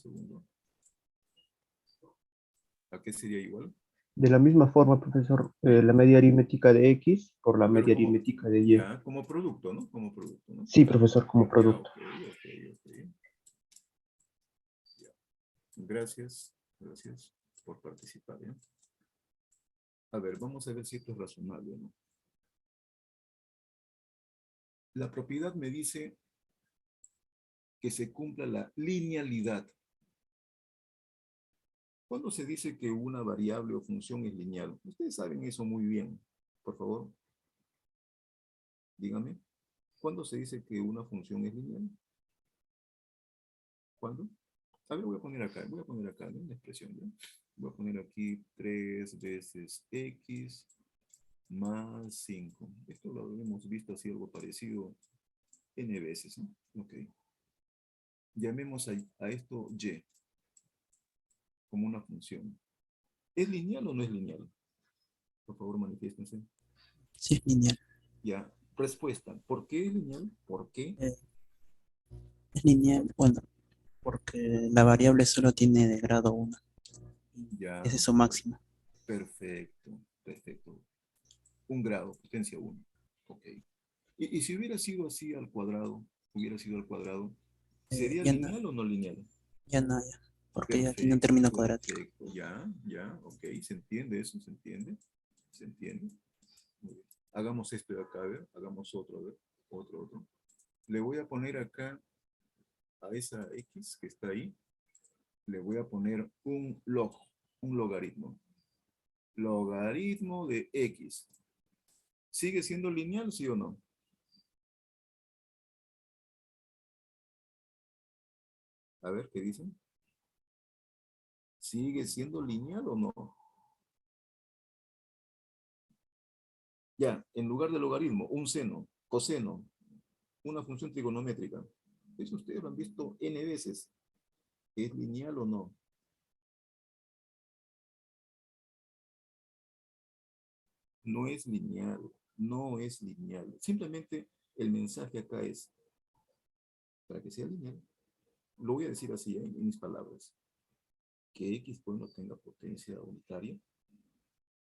¿A qué sería igual? De la misma forma, profesor, la media aritmética de X por la Pero media como, aritmética de Y. ya, como producto, ¿no? Como producto, ¿no? Sí, profesor, como Ya, producto. ok. Ya. Gracias por participar, ¿ya? A ver, vamos a ver si esto es razonable, ¿no? La propiedad me dice que se cumpla la linealidad. ¿Cuándo se dice que una variable o función es lineal? Ustedes saben eso muy bien. Por favor, dígame. ¿Cuándo se dice que una función es lineal? ¿Cuándo? A ver, voy a poner acá, ¿no? Una expresión, ¿ya? Voy a poner aquí 3 veces x más 5. Esto lo hemos visto así algo parecido n veces, ¿no? Ok. Llamemos a esto y como una función. ¿Es lineal o no es lineal? Por favor, manifiéstense. Sí, es lineal. Ya, respuesta. ¿Por qué es lineal? ¿Por qué? Eh, es lineal, bueno, porque la variable solo tiene de grado 1. Ya, Ese es su máximo. perfecto. Un grado, potencia 1. Ok. Y si hubiera sido así al cuadrado, ¿sería Ya no, lineal o no lineal? ya no, ya. Porque ya tiene un término cuadrático. Perfecto. Ya, ok. ¿Se entiende eso? ¿Se entiende? ¿Se entiende? Muy bien. Hagamos esto de acá, a ver. Hagamos otro, a ver. Otro. Le voy a poner acá a esa X que está ahí, le voy a poner un logaritmo. Logaritmo de X. ¿Sigue siendo lineal, sí o no? A ver, ¿qué dicen? ¿Sigue siendo lineal o no? Ya, en lugar de logaritmo, un seno, coseno, una función trigonométrica. Eso ustedes lo han visto n veces. ¿Es lineal o no? No es lineal. Simplemente el mensaje acá es, para que sea lineal, lo voy a decir así en mis palabras, que X pues no tenga potencia unitaria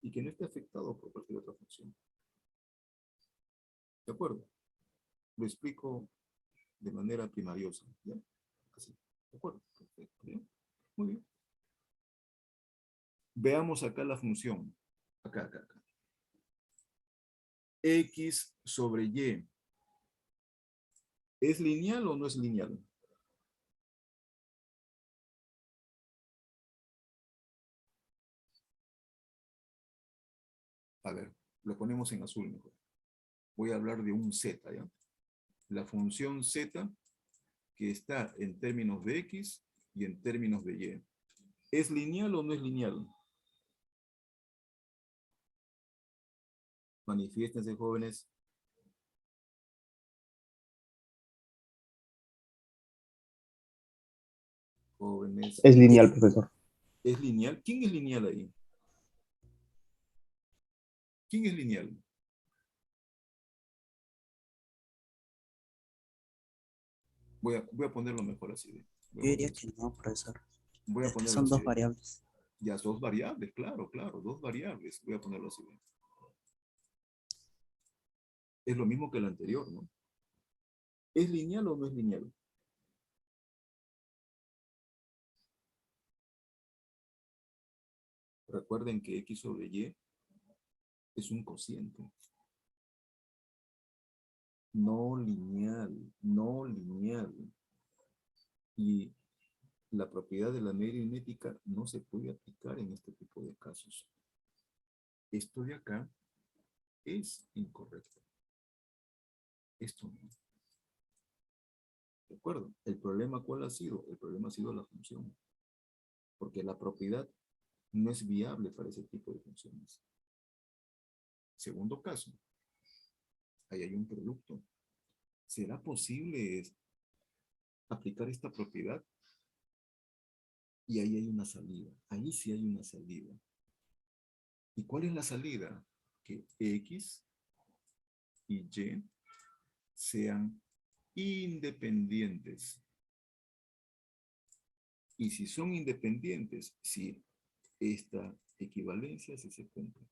y que no esté afectado por cualquier otra función. ¿De acuerdo? Lo explico de manera primariosa, ¿ya? Así. ¿De acuerdo? Perfecto. ¿Bien? Muy bien. Veamos acá la función. Acá. X sobre Y. ¿Es lineal o no es lineal? A ver, lo ponemos en azul mejor. Voy a hablar de un Z, ¿ya? La función Z que está en términos de X y en términos de Y. ¿Es lineal o no es lineal? Manifiéstense, jóvenes. Jóvenes. Es lineal, profesor. ¿Es lineal? ¿Quién es lineal ahí? ¿Quién es lineal? Voy a ponerlo mejor así. Yo diría que no, profesor. Voy a Es que ponerlo son así. dos variables. Ya, dos variables, claro, dos variables. Voy a ponerlo así. Es lo mismo que el anterior, ¿no? ¿Es lineal o no es lineal? Recuerden que X sobre Y es un cociente. No lineal. Y la propiedad de la media aritmética no se puede aplicar en este tipo de casos. Esto de acá es incorrecto. Esto no. ¿De acuerdo? ¿El problema cuál ha sido? El problema ha sido la función. Porque la propiedad no es viable para ese tipo de funciones. Segundo caso. Ahí hay un producto. ¿Será posible aplicar esta propiedad? Y ahí hay una salida. Ahí sí hay una salida. ¿Y cuál es la salida? Que X y Y sean independientes. Y si son independientes, si esta equivalencia si se cumple.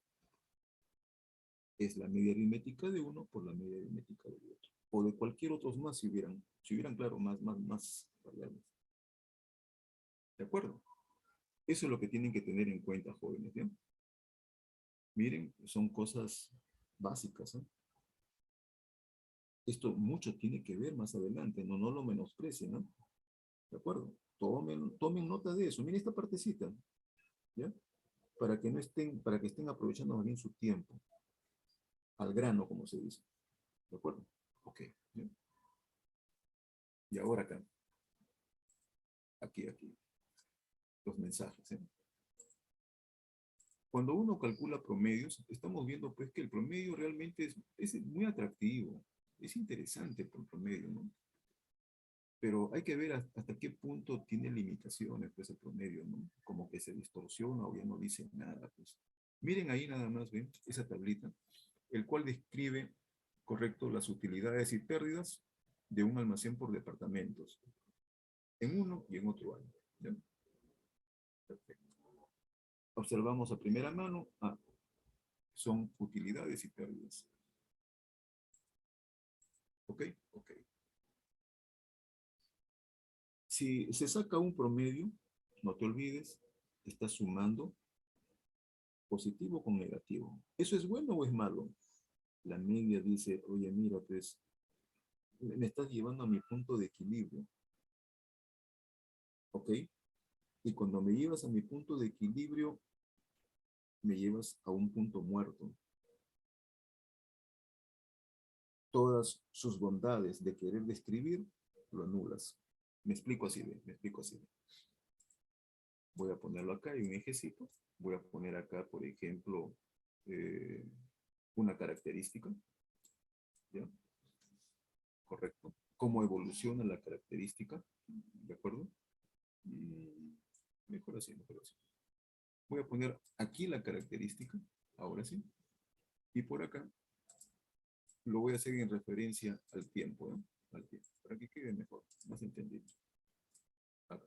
Es la media aritmética de uno por la media aritmética del otro. O de cualquier otro más si hubieran claro, más variables. ¿De acuerdo? Eso es lo que tienen que tener en cuenta, jóvenes, ¿bien? Miren, son cosas básicas, ¿eh? Esto mucho tiene que ver más adelante, no lo menosprecien, ¿no? ¿De acuerdo? Tomen nota de eso. Miren esta partecita, ¿ya? Para que estén aprovechando más bien su tiempo. Al grano, como se dice. ¿De acuerdo? Ok. ¿Ya? Y ahora acá. Aquí. Los mensajes, ¿eh? Cuando uno calcula promedios, estamos viendo pues que el promedio realmente es muy atractivo. Es interesante por promedio, ¿no? Pero hay que ver hasta qué punto tiene limitaciones pues el promedio, ¿no? Como que se distorsiona o ya no dice nada, pues. Miren ahí nada más, ¿ven? Esa tablita, el cual describe, correcto, las utilidades y pérdidas de un almacén por departamentos, en uno y en otro año, ¿ya? Perfecto. Observamos a primera mano, son utilidades y pérdidas. ¿Ok? Ok. Si se saca un promedio, no te olvides, estás sumando positivo con negativo. ¿Eso es bueno o es malo? La media dice, oye, mira, pues, me estás llevando a mi punto de equilibrio. ¿Ok? Y cuando me llevas a mi punto de equilibrio, me llevas a un punto muerto. Todas sus bondades de querer describir, lo anulas. Me explico así, me explico así. Voy a ponerlo acá en un ejecito. Voy a poner acá, por ejemplo, una característica. ¿Ya? Correcto. ¿Cómo evoluciona la característica? ¿De acuerdo? Mejor así, mejor así. Voy a poner aquí la característica, ahora sí. Y por acá lo voy a hacer en referencia al tiempo, ¿eh? Al tiempo, para que quede mejor, más entendido. Acá.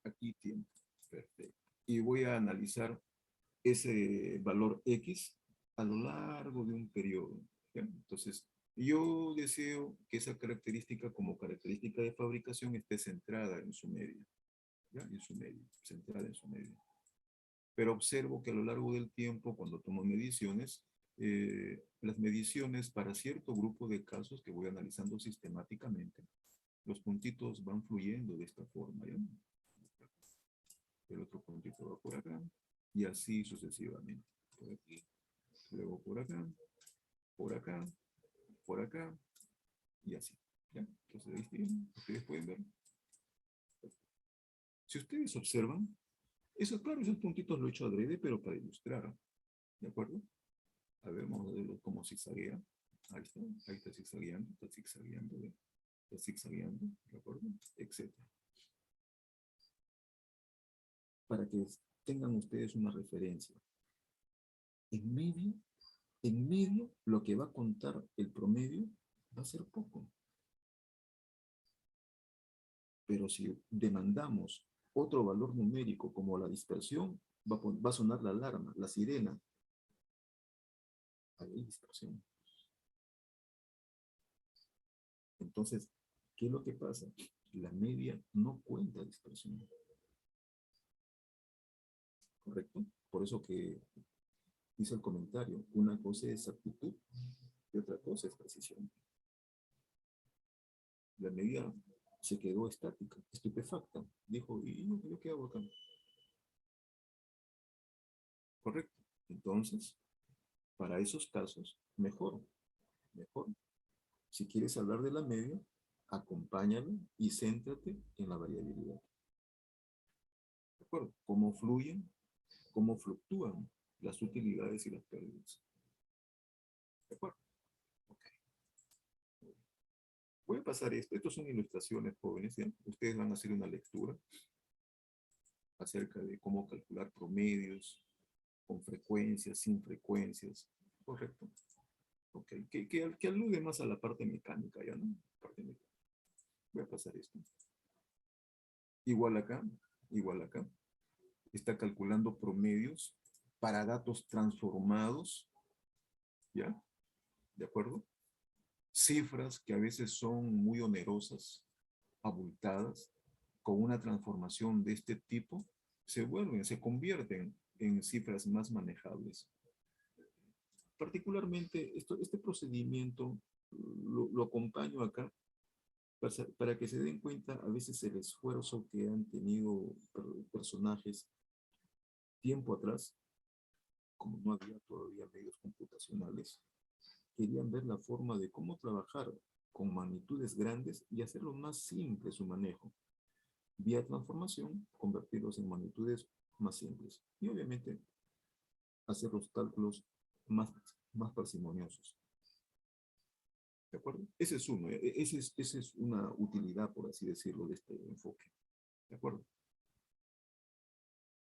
Aquí tiempo, perfecto. Y voy a analizar ese valor X a lo largo de un periodo, ¿ya? Entonces, yo deseo que esa característica como característica de fabricación esté centrada en su media, ¿ya? En su media, centrada en su media. Pero observo que a lo largo del tiempo, cuando tomo mediciones, las mediciones para cierto grupo de casos que voy analizando sistemáticamente, los puntitos van fluyendo de esta forma, ¿ya? El otro puntito va por acá, y así sucesivamente. Por aquí, luego por acá, por acá, por acá, y así, ¿ya? Entonces ahí tienen, ustedes pueden ver. Si ustedes observan, eso, claro, esos puntitos lo he hecho adrede, pero para ilustrar, ¿de acuerdo? A ver, vamos a verlo como zigzaguea. Ahí está zigzagueando, ¿ve? Está zigzagueando, ¿de acuerdo? Etcétera. Para que tengan ustedes una referencia. En medio, lo que va a contar el promedio va a ser poco. Pero si demandamos otro valor numérico como la dispersión, va a sonar la alarma, la sirena. Ahí hay dispersión. Entonces, ¿qué es lo que pasa? La media no cuenta dispersión. ¿Correcto? Por eso que hice el comentario. Una cosa es exactitud y otra cosa es precisión. La medida se quedó estática, estupefacta. Dijo, ¿y yo qué hago acá? Correcto. Entonces, para esos casos, mejor. Si quieres hablar de la media, acompáñalo y céntrate en la variabilidad. ¿De acuerdo? Cómo fluyen, cómo fluctúan las utilidades y las pérdidas. ¿De acuerdo? Ok. Voy a pasar esto. Estos son ilustraciones, jóvenes. ¿Ya? Ustedes van a hacer una lectura acerca de cómo calcular promedios, con frecuencias, sin frecuencias. ¿Correcto? Ok. Que alude más a la parte mecánica, ¿ya no? Parte mecánica. Voy a pasar esto. Igual acá, igual acá. está calculando promedios para datos transformados, ¿ya? ¿De acuerdo? Cifras que a veces son muy onerosas, abultadas, con una transformación de este tipo, se convierten en cifras más manejables. Particularmente, este procedimiento lo acompaño acá para que se den cuenta a veces el esfuerzo que han tenido personajes tiempo atrás, como no había todavía medios computacionales, querían ver la forma de cómo trabajar con magnitudes grandes y hacerlo más simple su manejo. Vía transformación, convertirlos en magnitudes más simples. Y obviamente, hacer los cálculos más parsimoniosos. ¿De acuerdo? Ese es uno. Esa es una utilidad, por así decirlo, de este enfoque. ¿De acuerdo?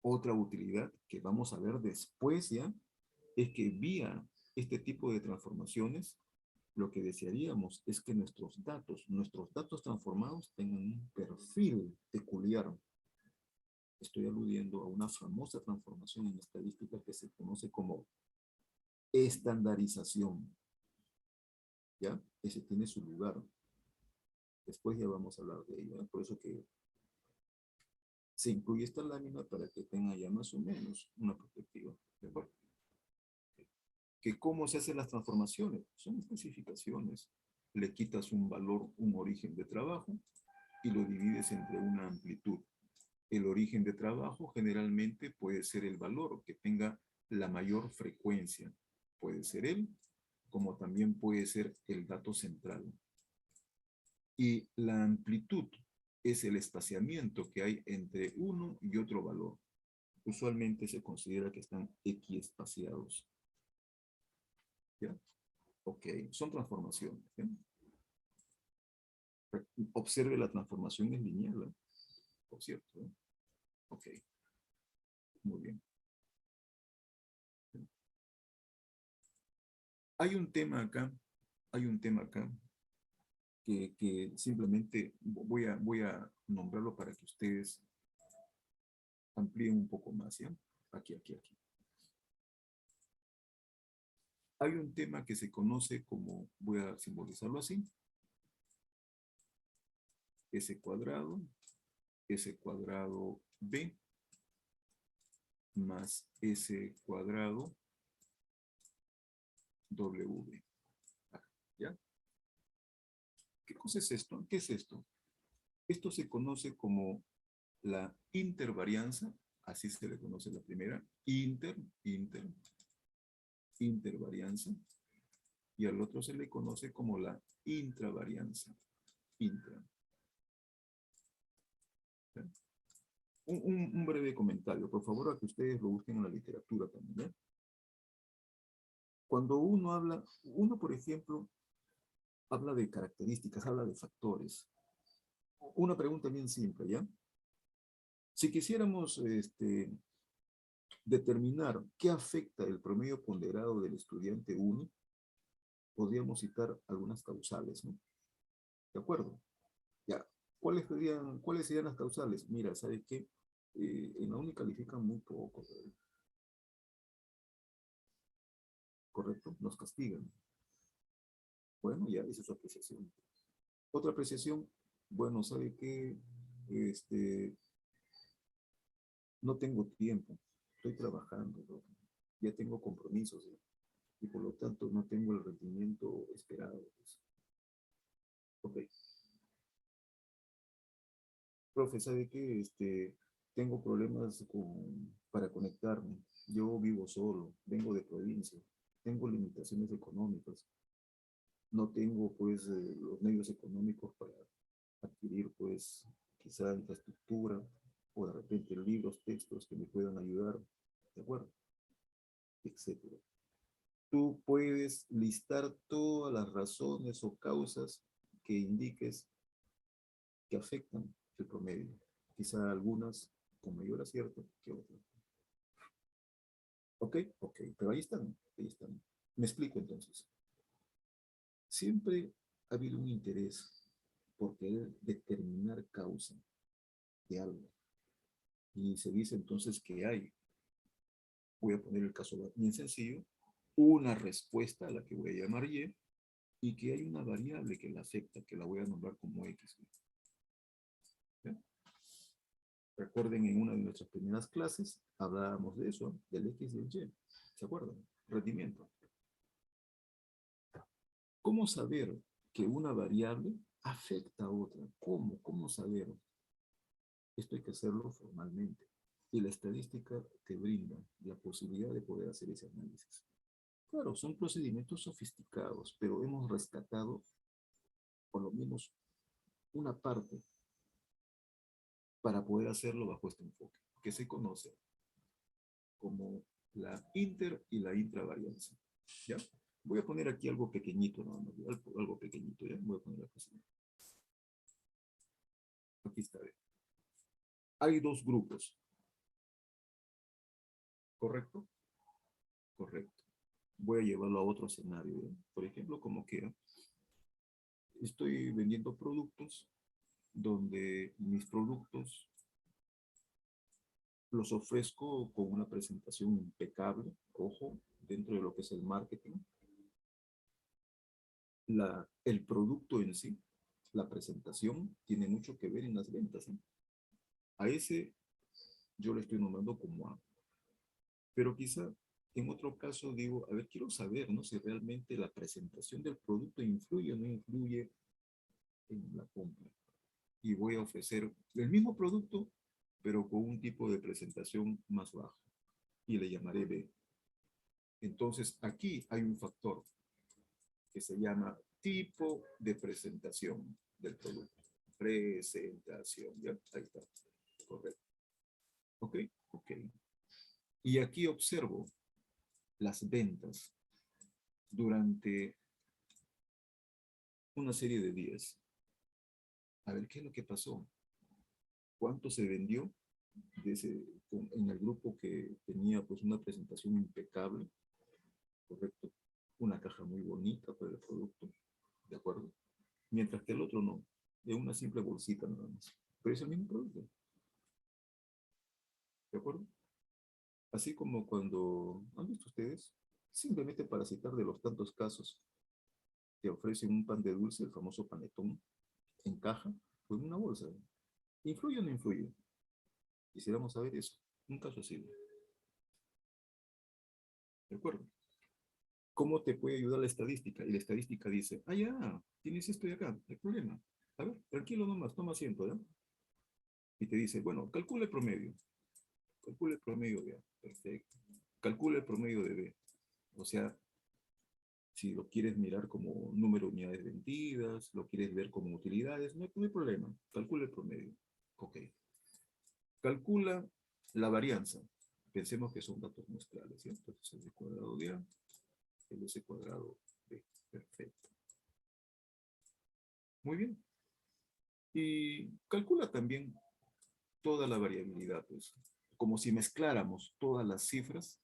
Otra utilidad que vamos a ver después ya es que vía este tipo de transformaciones, lo que desearíamos es que nuestros datos transformados tengan un perfil peculiar. Estoy aludiendo a una famosa transformación en estadística que se conoce como estandarización. ¿Ya? Ese tiene su lugar. Después ya vamos a hablar de ella. Por eso que se incluye esta lámina para que tenga ya más o menos una perspectiva. ¿De acuerdo? Que cómo se hacen las transformaciones. Son especificaciones. Le quitas un valor, un origen de trabajo y lo divides entre una amplitud. El origen de trabajo generalmente puede ser el valor que tenga la mayor frecuencia. Puede ser él, como también puede ser el dato central. Y la amplitud es el espaciamiento que hay entre uno y otro valor. Usualmente se considera que están equiespaciados. ¿Ya? Ok, son transformaciones. ¿Ya? Observe, la transformación es lineal, ¿eh? Por cierto. ¿Eh? Ok, muy bien. Hay un tema acá que simplemente voy a nombrarlo para que ustedes amplíen un poco más, ¿ya? Aquí. Hay un tema que se conoce como, voy a simbolizarlo así, S cuadrado B más S cuadrado W. ¿Ya? ¿Qué cosa es esto? ¿Qué es esto? Esto se conoce como la intervarianza, así se le conoce la primera, intervarianza, y al otro se le conoce como la intravarianza, intra. ¿Ya? Un breve comentario, por favor, a que ustedes lo busquen en la literatura también, ¿ya? Cuando uno por ejemplo, habla de características, habla de factores. Una pregunta bien simple, ¿ya? Si quisiéramos determinar qué afecta el promedio ponderado del estudiante 1, podríamos citar algunas causales, ¿no? ¿De acuerdo? Ya. ¿Cuáles serían las causales? Mira, ¿sabes qué? En la uni califican muy poco, ¿verdad? ¿Correcto? Nos castigan. Bueno, ya, esa es su apreciación. Otra apreciación, bueno, ¿sabe qué? No tengo tiempo, estoy trabajando, ¿no? Ya tengo compromisos, ¿sí? Y por lo tanto no tengo el rendimiento esperado. Pues. Ok. Profe, ¿sabe qué? Tengo problemas para conectarme. Yo vivo solo, vengo de provincia, tengo limitaciones económicas. No tengo, pues, los medios económicos para adquirir, pues, quizá infraestructura o de repente libros, textos que me puedan ayudar, ¿de acuerdo? Etcétera. Tú puedes listar todas las razones o causas que indiques que afectan el promedio. Quizá algunas con mayor acierto que otras. Ok, pero ahí están. Me explico entonces. Siempre ha habido un interés por querer determinar causa de algo. Y se dice entonces que hay, voy a poner el caso bien sencillo, una respuesta a la que voy a llamar y que hay una variable que la afecta, que la voy a nombrar como X. ¿Ya? Recuerden, en una de nuestras primeras clases hablábamos de eso, del X y el Y. ¿Se acuerdan? Rendimiento. ¿Cómo saber que una variable afecta a otra? ¿Cómo? ¿Cómo saber? Esto hay que hacerlo formalmente. Y la estadística te brinda la posibilidad de poder hacer ese análisis. Claro, son procedimientos sofisticados, pero hemos rescatado por lo menos una parte para poder hacerlo bajo este enfoque, que se conoce como la inter y la intravarianza. ¿Ya? Voy a poner aquí algo pequeñito, ¿no? Algo pequeñito, ¿ya? Voy a poner aquí. Aquí está, ¿ve? Hay dos grupos. ¿Correcto? Correcto. Voy a llevarlo a otro escenario, ¿ya? Por ejemplo, como que estoy vendiendo productos donde mis productos los ofrezco con una presentación impecable, ojo, dentro de lo que es el marketing. El producto en sí, la presentación, tiene mucho que ver en las ventas, ¿eh? A ese yo le estoy nombrando como A. Pero quizá en otro caso digo, a ver, quiero saber, ¿no? Si realmente la presentación del producto influye o no influye en la compra. Y voy a ofrecer el mismo producto, pero con un tipo de presentación más bajo. Y le llamaré B. Entonces, aquí hay un factor que se llama tipo de presentación del producto. Presentación, ¿ya? Ahí está. Correcto. ¿Ok? Ok. Y aquí observo las ventas durante una serie de días. A ver, ¿qué es lo que pasó? ¿Cuánto se vendió en el grupo que tenía pues una presentación impecable? ¿Correcto? Una caja muy bonita para el producto, ¿de acuerdo? Mientras que el otro no, de una simple bolsita nada más. Pero es el mismo producto, ¿de acuerdo? Así como cuando, ¿han visto ustedes? Simplemente para citar de los tantos casos, te ofrecen un pan de dulce, el famoso panetón, en caja, o en una bolsa. ¿Influye o no influye? Quisiéramos saber eso. Un caso así. ¿De acuerdo? ¿Cómo te puede ayudar la estadística? Y la estadística dice, ah, ya, tienes esto de acá, no hay problema. A ver, tranquilo nomás, toma asiento, ¿ya? Y te dice, bueno, calcula el promedio. Calcula el promedio de A. Perfecto. Calcula el promedio de B. O sea, si lo quieres mirar como número de unidades vendidas, lo quieres ver como utilidades, no hay problema. Calcula el promedio. Ok. Calcula la varianza. Pensemos que son datos muestrales, ¿cierto? Entonces, el cuadrado de A, el S cuadrado B. Perfecto. Muy bien. Y calcula también toda la variabilidad, pues, como si mezcláramos todas las cifras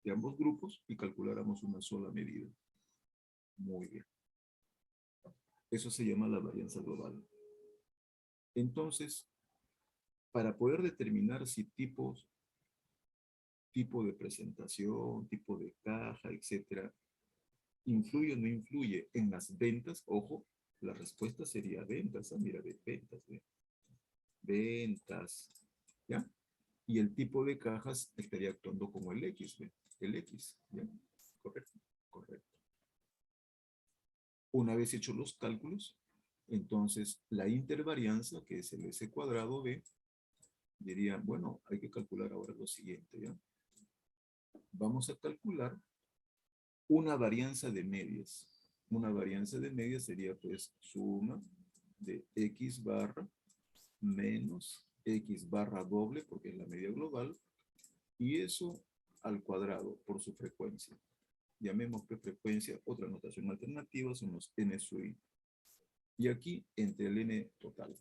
de ambos grupos y calculáramos una sola medida. Muy bien. Eso se llama la varianza global. Entonces, para poder determinar si tipo de presentación, tipo de caja, etcétera, influye o no influye en las ventas, ojo, la respuesta sería ventas. Mira, ventas, ventas, ¿ya? Y el tipo de cajas estaría actuando como el X, ¿ve? El X, ¿ya? Correcto, correcto. Una vez hechos los cálculos, entonces la intervarianza, que es el S cuadrado B, diría, bueno, hay que calcular ahora lo siguiente, ¿ya? Vamos a calcular una varianza de medias. Una varianza de medias sería pues suma de X barra menos X barra doble, porque es la media global, y eso al cuadrado por su frecuencia. Llamemos que frecuencia, otra notación alternativa, son los n sub i. Y aquí entre el n total.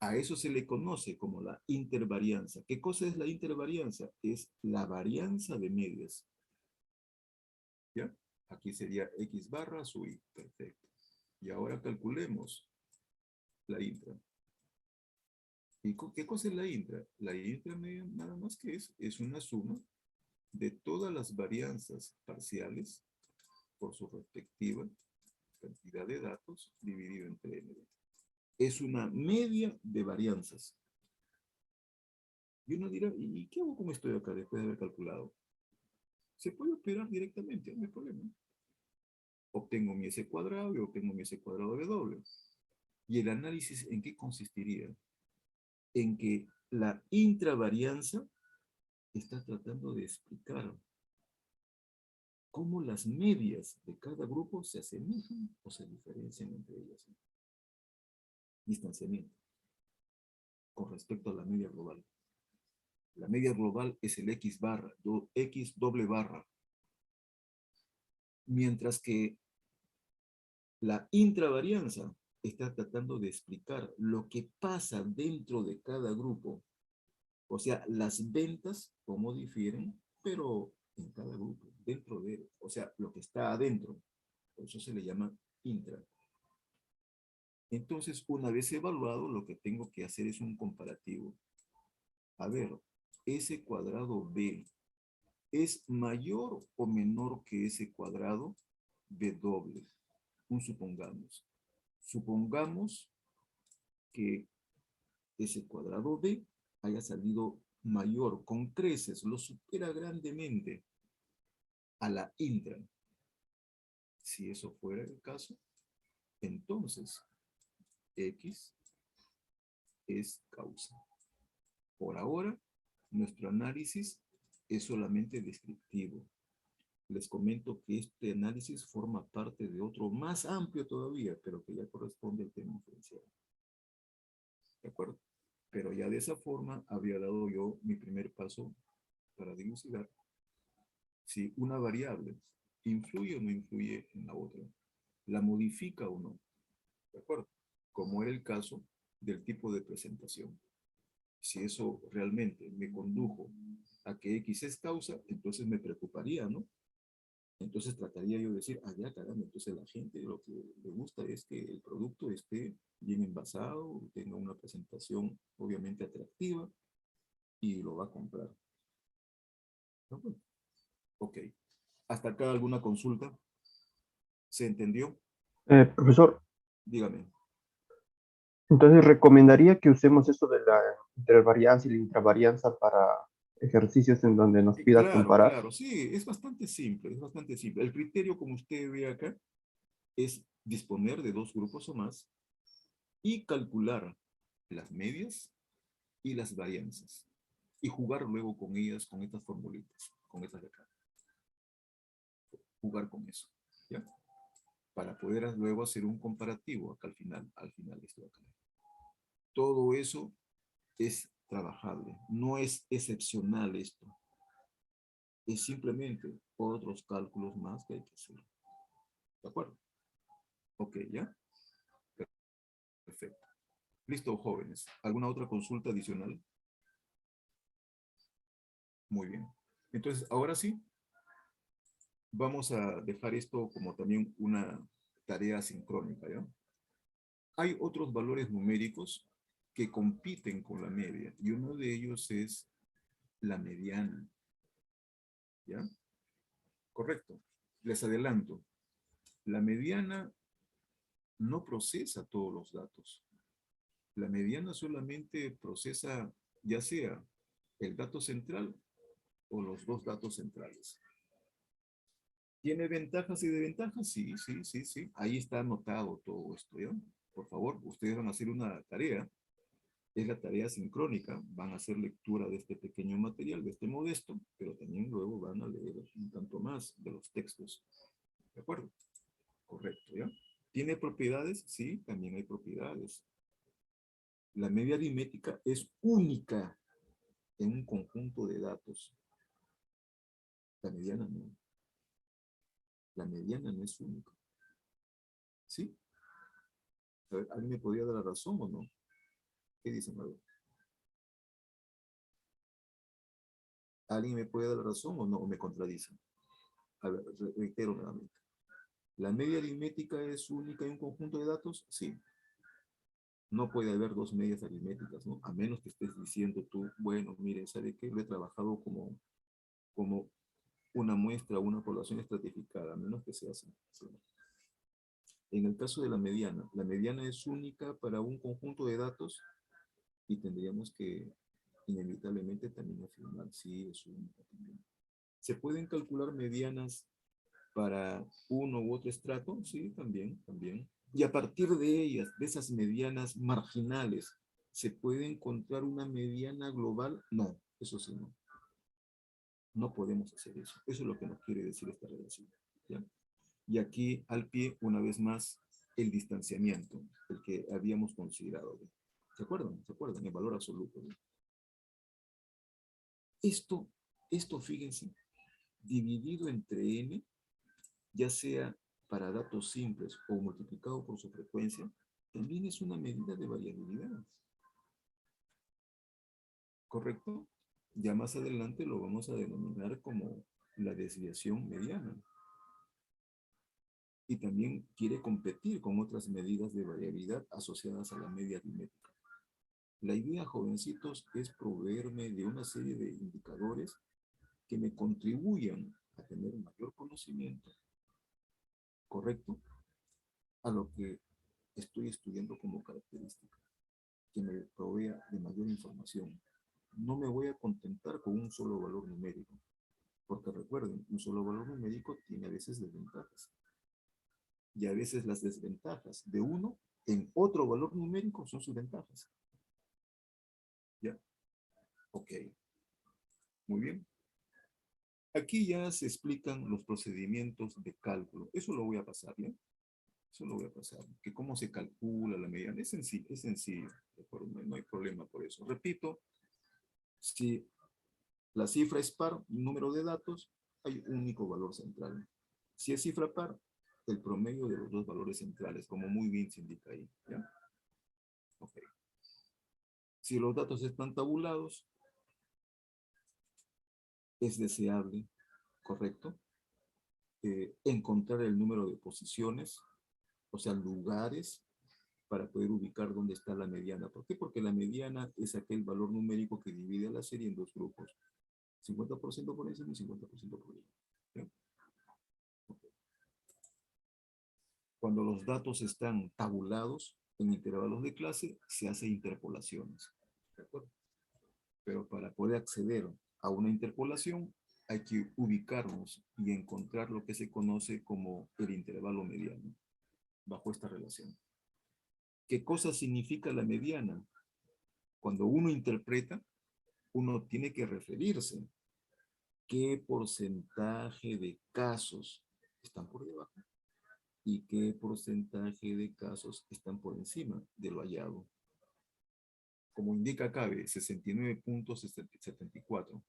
A eso se le conoce como la intervarianza. ¿Qué cosa es la intervarianza? Es la varianza de medias. ¿Ya? Aquí sería x barra sub i. Perfecto. Y ahora calculemos la intra. ¿Y qué cosa es la intra? La intra nada más que es una suma de todas las varianzas parciales por su respectiva cantidad de datos dividido entre n. Es una media de varianzas. Y uno dirá, ¿y qué hago con esto de acá después de haber calculado? Se puede operar directamente, no hay problema. Obtengo mi S cuadrado y obtengo mi S cuadrado de doble. ¿Y el análisis en qué consistiría? En que la intravarianza está tratando de explicar cómo las medias de cada grupo se asemejan o se diferencian entre ellas. Distanciamiento con respecto a la media global. La media global es el X barra, X doble barra. Mientras que la intravarianza está tratando de explicar lo que pasa dentro de cada grupo. O sea, las ventas, cómo difieren, pero en cada grupo, dentro de él. O sea, lo que está adentro. Por eso se le llama intra. Entonces, una vez evaluado, lo que tengo que hacer es un comparativo. A ver, S cuadrado B es mayor o menor que S cuadrado B doble. Supongamos. Supongamos que S cuadrado B haya salido mayor, con creces, lo supera grandemente a la intra. Si eso fuera el caso, entonces X es causa. Por ahora, nuestro análisis es solamente descriptivo. Les comento que este análisis forma parte de otro más amplio todavía, pero que ya corresponde al tema diferencial. ¿De acuerdo? Pero ya de esa forma habría dado yo mi primer paso para dilucidar si una variable influye o no influye en la otra, la modifica o no. ¿De acuerdo? Como era el caso del tipo de presentación. Si eso realmente me condujo a que X es causa, entonces me preocuparía, ¿no? Entonces trataría yo de decir, ah, ya, caramba, entonces la gente lo que le gusta es que el producto esté bien envasado, tenga una presentación obviamente atractiva y lo va a comprar. ¿No? Ok. ¿Hasta acá alguna consulta? ¿Se entendió? Profesor, Dígame. entonces recomendaría que usemos eso de la intervarianza y la intravarianza para ejercicios en donde nos pida Claro, comparar. claro, sí, es bastante simple, es bastante simple. El criterio, como usted ve acá, es disponer de dos grupos o más y calcular las medias y las varianzas y jugar luego con ellas, con estas formulitas, con estas de acá. Jugar con eso, ¿ya? Para poder luego hacer un comparativo acá al final esto de acá. Todo eso es trabajable, no es excepcional esto. Es simplemente otros cálculos más que hay que hacer. ¿De acuerdo? Ok, ¿ya? Perfecto. Listo, jóvenes. ¿Alguna otra consulta adicional? Muy bien. Entonces, ahora sí, vamos a dejar esto como también una tarea sincrónica, ¿ya? Hay otros valores numéricos que compiten con la media, y uno de ellos es la mediana, ¿ya? Correcto. Les adelanto. La mediana no procesa todos los datos. La mediana solamente procesa ya sea el dato central o los dos datos centrales. ¿Tiene ventajas y desventajas? Sí, sí, sí, sí. Ahí está anotado todo esto, ¿ya? Por favor, ustedes van a hacer una tarea. Es la tarea sincrónica. Van a hacer lectura de este pequeño material, de este modesto, pero también luego van a leer un tanto más de los textos. ¿De acuerdo? Correcto, ¿ya? ¿Tiene propiedades? Sí, también hay propiedades. La media aritmética es única en un conjunto de datos. La mediana no. La mediana no es única. ¿Sí? A ver, ¿alguien me podría dar la razón o no? ¿Qué dicen? A ver. ¿Alguien me puede dar la razón o no? ¿O me contradicen? A ver, reitero nuevamente. ¿La media aritmética es única en un conjunto de datos? Sí. No puede haber dos medias aritméticas, ¿no? A menos que estés diciendo tú, bueno, mire, ¿sabe qué? Lo he trabajado como una muestra, una población estratificada, a menos que sea así. ¿Sí? En el caso de la mediana es única para un conjunto de datos y tendríamos que inevitablemente también afirmar si es única también. ¿Se pueden calcular medianas para uno u otro estrato? Sí, también. Y a partir de ellas, de esas medianas marginales, ¿se puede encontrar una mediana global? No, eso sí no. No podemos hacer eso. Eso es lo que nos quiere decir esta relación. ¿Ya? Y aquí al pie, una vez más, el distanciamiento, el que habíamos considerado. ¿Se acuerdan? ¿Se acuerdan? El valor absoluto. ¿No? Esto, fíjense, dividido entre n, ya sea para datos simples o multiplicado por su frecuencia, también es una medida de variabilidad. ¿Correcto? Ya más adelante lo vamos a denominar como la desviación mediana. Y también quiere competir con otras medidas de variabilidad asociadas a la media aritmética. La idea, jovencitos, es proveerme de una serie de indicadores que me contribuyan a tener mayor conocimiento, ¿correcto? A lo que estoy estudiando como característica, que me provea de mayor información. No me voy a contentar con un solo valor numérico, porque recuerden, un solo valor numérico tiene a veces desventajas. Y a veces las desventajas de uno en otro valor numérico son sus ventajas. ¿Ya? Ok. Muy bien. Aquí ya se explican los procedimientos de cálculo. Eso lo voy a pasar, ¿ya? Eso lo voy a pasar. Que cómo se calcula la mediana. Es sencillo, es sencillo. No hay problema por eso. Repito, si la cifra es par, número de datos, hay un único valor central. Si es cifra par, el promedio de los dos valores centrales, como muy bien se indica ahí, ¿ya? Ok. Si los datos están tabulados, es deseable, ¿correcto? Encontrar el número de posiciones, o sea, lugares, para poder ubicar dónde está la mediana. ¿Por qué? Porque la mediana es aquel valor numérico que divide a la serie en dos grupos. 50% por encima y 50% por encima. ¿Ya? Okay. Cuando los datos están tabulados en intervalos de clase, se hace interpolaciones. ¿De acuerdo? Pero para poder acceder a una interpolación, hay que ubicarnos y encontrar lo que se conoce como el intervalo mediano, bajo esta relación. ¿Qué cosa significa la mediana? Cuando uno interpreta, uno tiene que referirse qué porcentaje de casos están por debajo y qué porcentaje de casos están por encima de lo hallado. Como indica CABE, 69.74.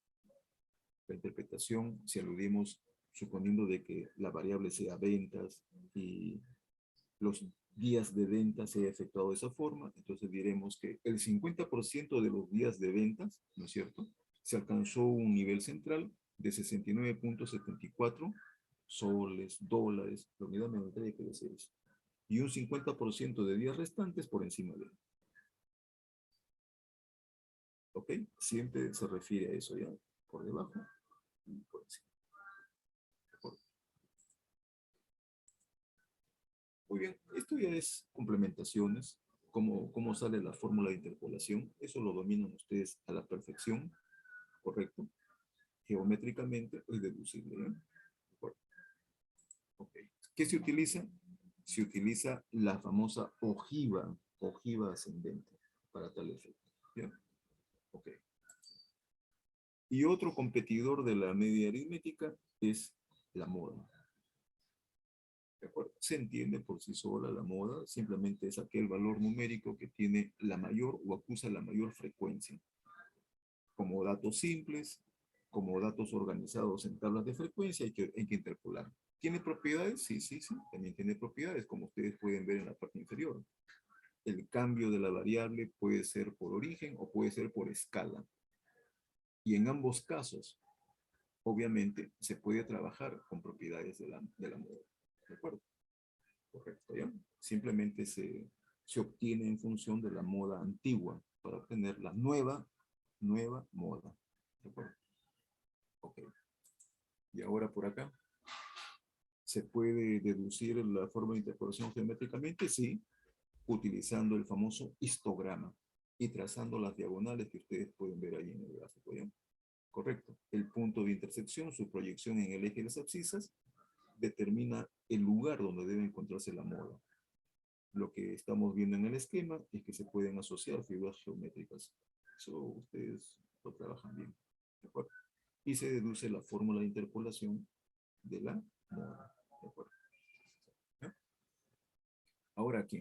La interpretación, si aludimos suponiendo de que la variable sea ventas y los días de venta se haya efectuado de esa forma, entonces diremos que el 50% de los días de ventas, ¿no es cierto?, se alcanzó un nivel central de 69.74 soles, dólares, la unidad monetaria que desea eso. Y un 50% de días restantes por encima de él. ¿Ok? Siempre se refiere a eso, ¿ya? Por debajo y por encima. Muy bien, esto ya es complementaciones, cómo sale la fórmula de interpolación, eso lo dominan ustedes a la perfección, ¿correcto? Geométricamente es deducible, ¿eh? Okay. ¿Qué se utiliza? Se utiliza la famosa ojiva ascendente para tal efecto, ¿ya? Ok. Y otro competidor de la media aritmética es la moda. ¿De acuerdo? Se entiende por sí sola la moda, simplemente es aquel valor numérico que tiene la mayor o acusa la mayor frecuencia. Como datos simples, como datos organizados en tablas de frecuencia, hay que interpolar. ¿Tiene propiedades? Sí, también tiene propiedades, como ustedes pueden ver en la parte inferior. El cambio de la variable puede ser por origen o puede ser por escala. Y en ambos casos, obviamente, se puede trabajar con propiedades de la moda. ¿De acuerdo? Correcto, ¿ya? Simplemente se se obtiene en función de la moda antigua para obtener la nueva moda. ¿De acuerdo? Ok. Y ahora por acá. ¿Se puede deducir la forma de interpolación geométricamente? Sí, utilizando el famoso histograma y trazando las diagonales que ustedes pueden ver ahí en el gráfico, ¿ya? Correcto. El punto de intersección, su proyección en el eje de las abscisas, determina el lugar donde debe encontrarse la moda. Lo que estamos viendo en el esquema es que se pueden asociar figuras geométricas. Eso ustedes lo trabajan bien. ¿De acuerdo? Y se deduce la fórmula de interpolación de la moda. ¿De acuerdo? ¿Ya? Ahora aquí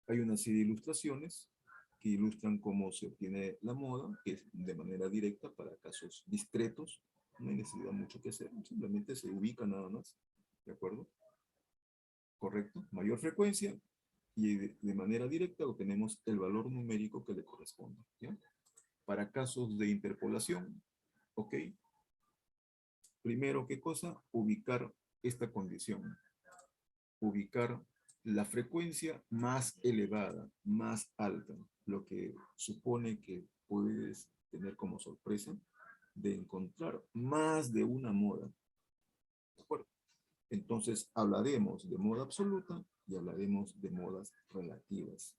hay una serie de ilustraciones que ilustran cómo se obtiene la moda, que es de manera directa para casos discretos. No hay necesidad mucho que hacer, simplemente se ubica nada más. ¿De acuerdo? Correcto. Mayor frecuencia y de manera directa obtenemos el valor numérico que le corresponde. ¿Ya? Para casos de interpolación, ok. Primero, ¿qué cosa? Ubicar esta condición. Ubicar la frecuencia más elevada, más alta, lo que supone que puedes tener como sorpresa de encontrar más de una moda. ¿De acuerdo? Entonces hablaremos de moda absoluta y hablaremos de modas relativas.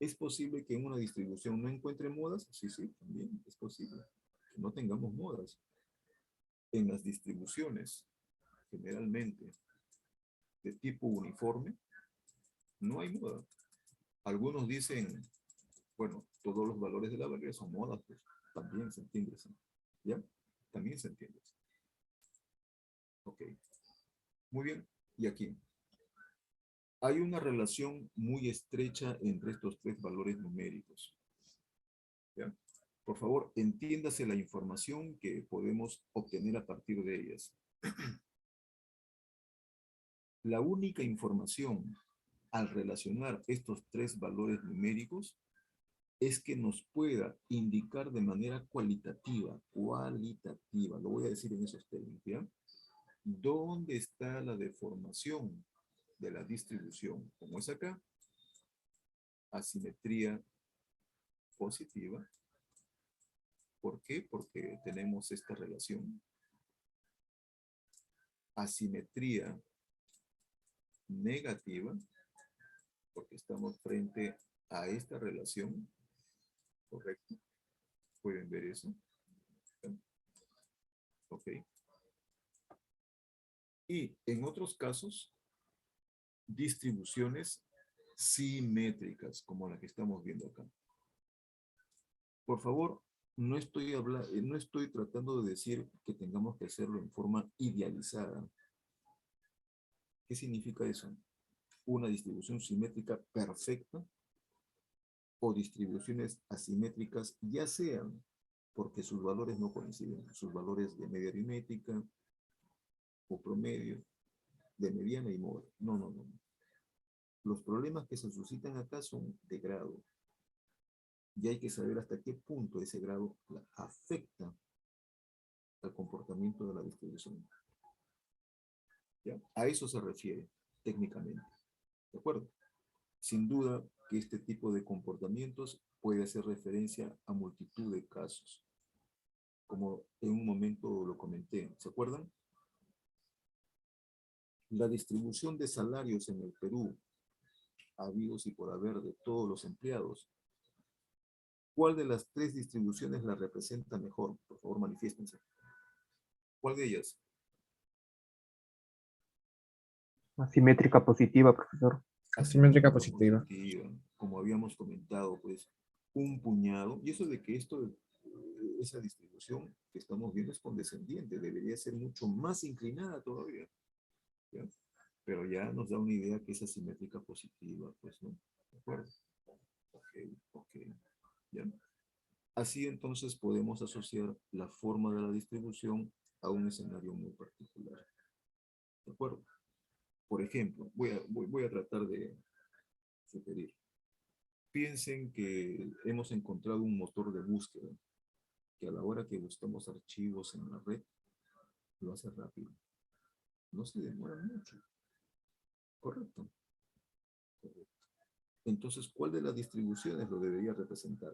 ¿Es posible que en una distribución no encuentre modas? Sí, sí, también es posible que no tengamos modas. En las distribuciones, generalmente, de tipo uniforme, no hay moda. Algunos dicen, bueno, todos los valores de la variable son modas, pues también se entiende eso. ¿Ya? También se entiende eso. Ok. Muy bien. Y aquí. Hay una relación muy estrecha entre estos tres valores numéricos. ¿Ya? Por favor, entiéndase la información que podemos obtener a partir de ellas. La única información al relacionar estos tres valores numéricos es que nos pueda indicar de manera cualitativa, lo voy a decir en esos términos, ¿ya? ¿Dónde está la deformación de la distribución? Como es acá, asimetría positiva. ¿Por qué? Porque tenemos esta relación. Asimetría negativa, porque estamos frente a esta relación. ¿Correcto? ¿Pueden ver eso? Ok. Y en otros casos, distribuciones simétricas, como la que estamos viendo acá. Por favor, no estoy tratando de decir que tengamos que hacerlo en forma idealizada. ¿Qué significa eso? Una distribución simétrica perfecta o distribuciones asimétricas, ya sean porque sus valores no coinciden, sus valores de media aritmética o promedio, de mediana y moda. No. Los problemas que se suscitan acá son de grado. Y hay que saber hasta qué punto ese grado afecta al comportamiento de la distribución. ¿Ya? A eso se refiere técnicamente. ¿De acuerdo? Sin duda que este tipo de comportamientos puede hacer referencia a multitud de casos. Como en un momento lo comenté, ¿se acuerdan? La distribución de salarios en el Perú, habidos y por haber de todos los empleados. ¿Cuál de las tres distribuciones la representa mejor? Por favor, manifiéstense. ¿Cuál de ellas? Asimétrica positiva, profesor. Asimétrica positiva. Como habíamos comentado, pues, un puñado, y eso de que esa distribución que estamos viendo es condescendiente, debería ser mucho más inclinada todavía, ¿ya? Pero ya nos da una idea que es asimétrica positiva, pues, ¿no? ¿De acuerdo? Ok, ¿ya? Así entonces podemos asociar la forma de la distribución a un escenario muy particular. ¿De acuerdo? Por ejemplo, voy a tratar de sugerir. Piensen que hemos encontrado un motor de búsqueda que a la hora que buscamos archivos en la red, lo hace rápido. No se demora mucho. ¿Correcto? Correcto. Entonces, ¿cuál de las distribuciones lo debería representar?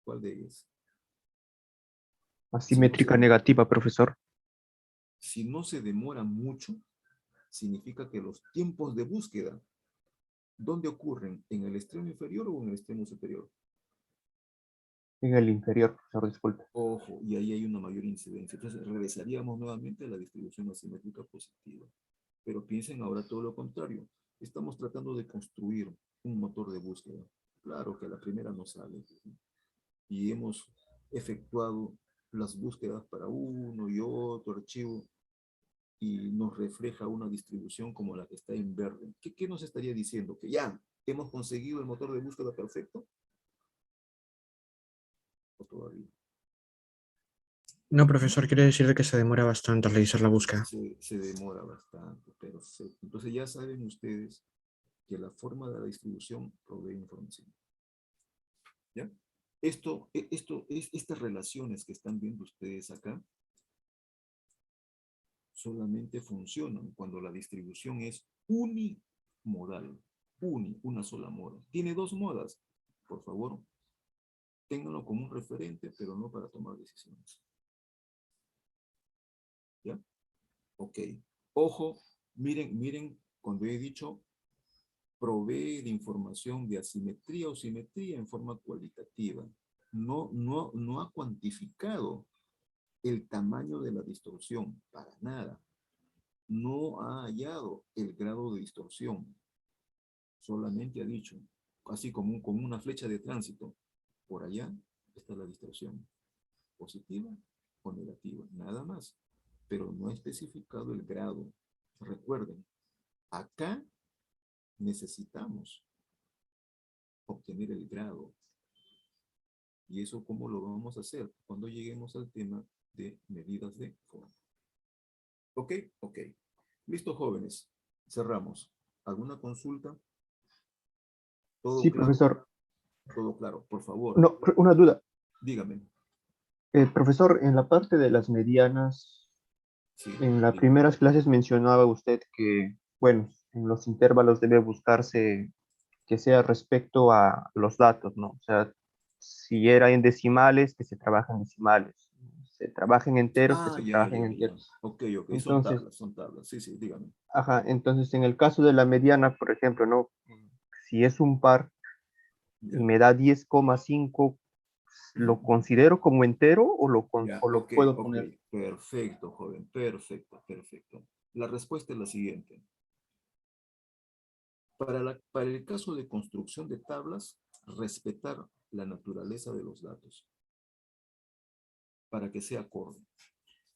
¿Cuál de ellas? Asimétrica negativa, profesor. Si no se demora mucho, significa que los tiempos de búsqueda, ¿dónde ocurren? ¿En el extremo inferior o en el extremo superior? En el inferior, profesor, disculpe. Ojo, y ahí hay una mayor incidencia. Entonces, regresaríamos nuevamente a la distribución asimétrica positiva. Pero piensen ahora todo lo contrario. Estamos tratando de construir un motor de búsqueda. Claro que a la primera no sale. Y hemos efectuado las búsquedas para uno y otro archivo y nos refleja una distribución como la que está en verde. ¿Qué nos estaría diciendo? ¿Que ya hemos conseguido el motor de búsqueda perfecto? ¿O todavía? No, profesor, quiere decir que se demora bastante al realizar la búsqueda. Se demora bastante, perfecto. Entonces ya saben ustedes que la forma de la distribución provee información. ¿Ya? Estas relaciones que están viendo ustedes acá solamente funcionan cuando la distribución es unimodal. Una sola moda. Tiene dos modas. Por favor, ténganlo como un referente, pero no para tomar decisiones. ¿Ya? Ok. Ojo, miren cuando he dicho provee de información de asimetría o simetría en forma cualitativa. No ha cuantificado el tamaño de la distorsión, para nada. No ha hallado el grado de distorsión. Solamente ha dicho, así como una flecha de tránsito, por allá está la distorsión, positiva o negativa, nada más. Pero no ha especificado el grado. Recuerden, acá necesitamos obtener el grado. ¿Y eso cómo lo vamos a hacer? Cuando lleguemos al tema de medidas de forma. ¿Ok? Ok. Listo, jóvenes. Cerramos. ¿Alguna consulta? ¿Todo Sí, claro? profesor. Todo claro. Por favor, No, una duda. dígame. Profesor, en la parte de las medianas, Sí, en las dígame. primeras clases mencionaba usted que, bueno, en los intervalos debe buscarse que sea respecto a los datos, ¿no? O sea, si era en decimales, que se trabaja en decimales. Se trabaja en enteros, que se trabaja en Ya. enteros. Ok, ok. Entonces, Son tablas. Sí, sí, dígame. ajá, entonces en el caso de la mediana, por ejemplo, ¿no? Si es un par Ya. y me da 10,5, ¿lo considero como entero Ya, o lo ok, puedo ok. poner? Perfecto, joven. Perfecto, perfecto. La respuesta es la siguiente. Para el caso de construcción de tablas, respetar la naturaleza de los datos para que sea acorde.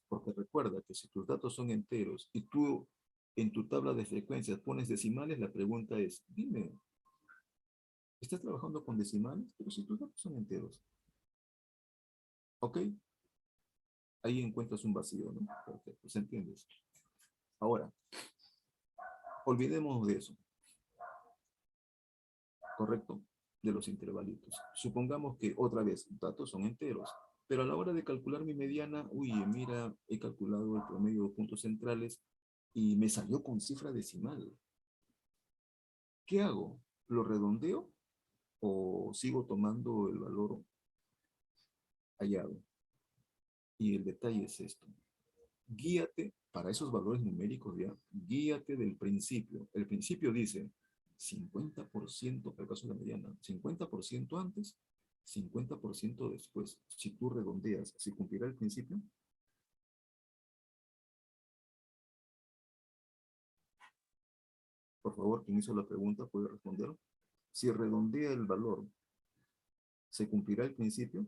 Porque recuerda que si tus datos son enteros y tú en tu tabla de frecuencias pones decimales, la pregunta es, dime, ¿estás trabajando con decimales? Pero si tus datos son enteros. ¿Ok? Ahí encuentras un vacío, ¿no? Perfecto, ¿se entiende? Ahora, olvidemos de eso. ¿Correcto? De los intervalitos. Supongamos que, otra vez, datos son enteros, pero a la hora de calcular mi mediana, uy, mira, he calculado el promedio de puntos centrales y me salió con cifra decimal. ¿Qué hago? ¿Lo redondeo o sigo tomando el valor hallado? Y el detalle es esto. Guíate, para esos valores numéricos ya, guíate del principio. El principio dice 50%, para el caso de la mediana, 50% antes, 50% después. Si tú redondeas, ¿se cumplirá el principio? Por favor, quien hizo la pregunta puede responder. Si redondea el valor, ¿se cumplirá el principio?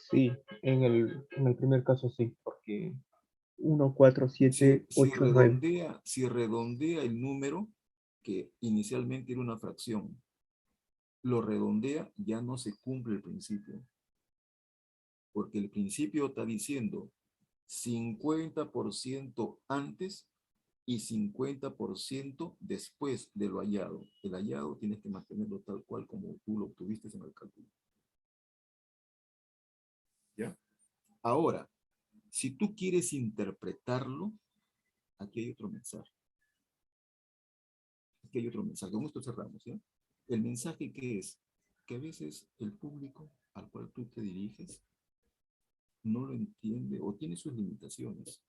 Sí, en el primer caso sí, porque 1, 4, Si, 7, si 8, 9. redondea, si redondea el número, que inicialmente era una fracción, lo redondea, ya no se cumple el principio. Porque el principio está diciendo 50% antes y 50% después de lo hallado. El hallado tienes que mantenerlo tal cual como tú lo obtuviste en el cálculo. ¿Ya? Ahora, si tú quieres interpretarlo, aquí hay otro mensaje. Aquí hay otro mensaje. Con esto cerramos, ¿ya? El mensaje que es que a veces el público al cual tú te diriges no lo entiende o tiene sus limitaciones.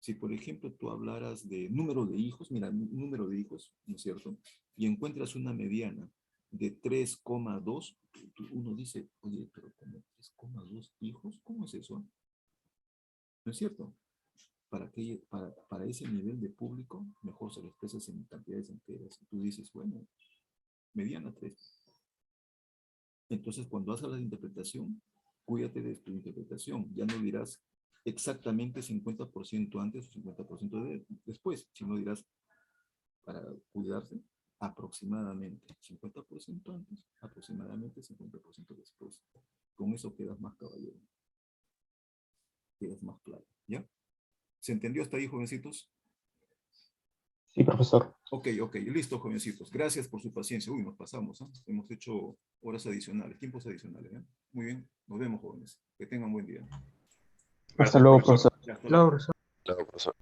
Si, por ejemplo, tú hablaras de número de hijos, mira, número de hijos, ¿no es cierto? Y encuentras una mediana de 3,2, uno dice, oye, pero ¿cómo 3,2 hijos? ¿Cómo es eso? ¿No es cierto? Para ese nivel de público, mejor se lo expresas en cantidades enteras. Y tú dices, bueno, mediana 3. Entonces, cuando hagas la interpretación, cuídate de tu interpretación. Ya no dirás exactamente 50% antes o 50% después, sino dirás, para cuidarse, aproximadamente 50% antes, aproximadamente 50% después. Con eso quedas más caballero. Quedas más claro, ¿ya? ¿Se entendió hasta ahí, jovencitos? Sí, profesor. Ok, listo, jovencitos. Gracias por su paciencia. Uy, nos pasamos, ¿eh? Hemos hecho horas adicionales, tiempos adicionales, ¿eh? Muy bien, nos vemos, jóvenes. Que tengan buen día. Hasta luego, profesor. Hasta luego. Claro, profesor.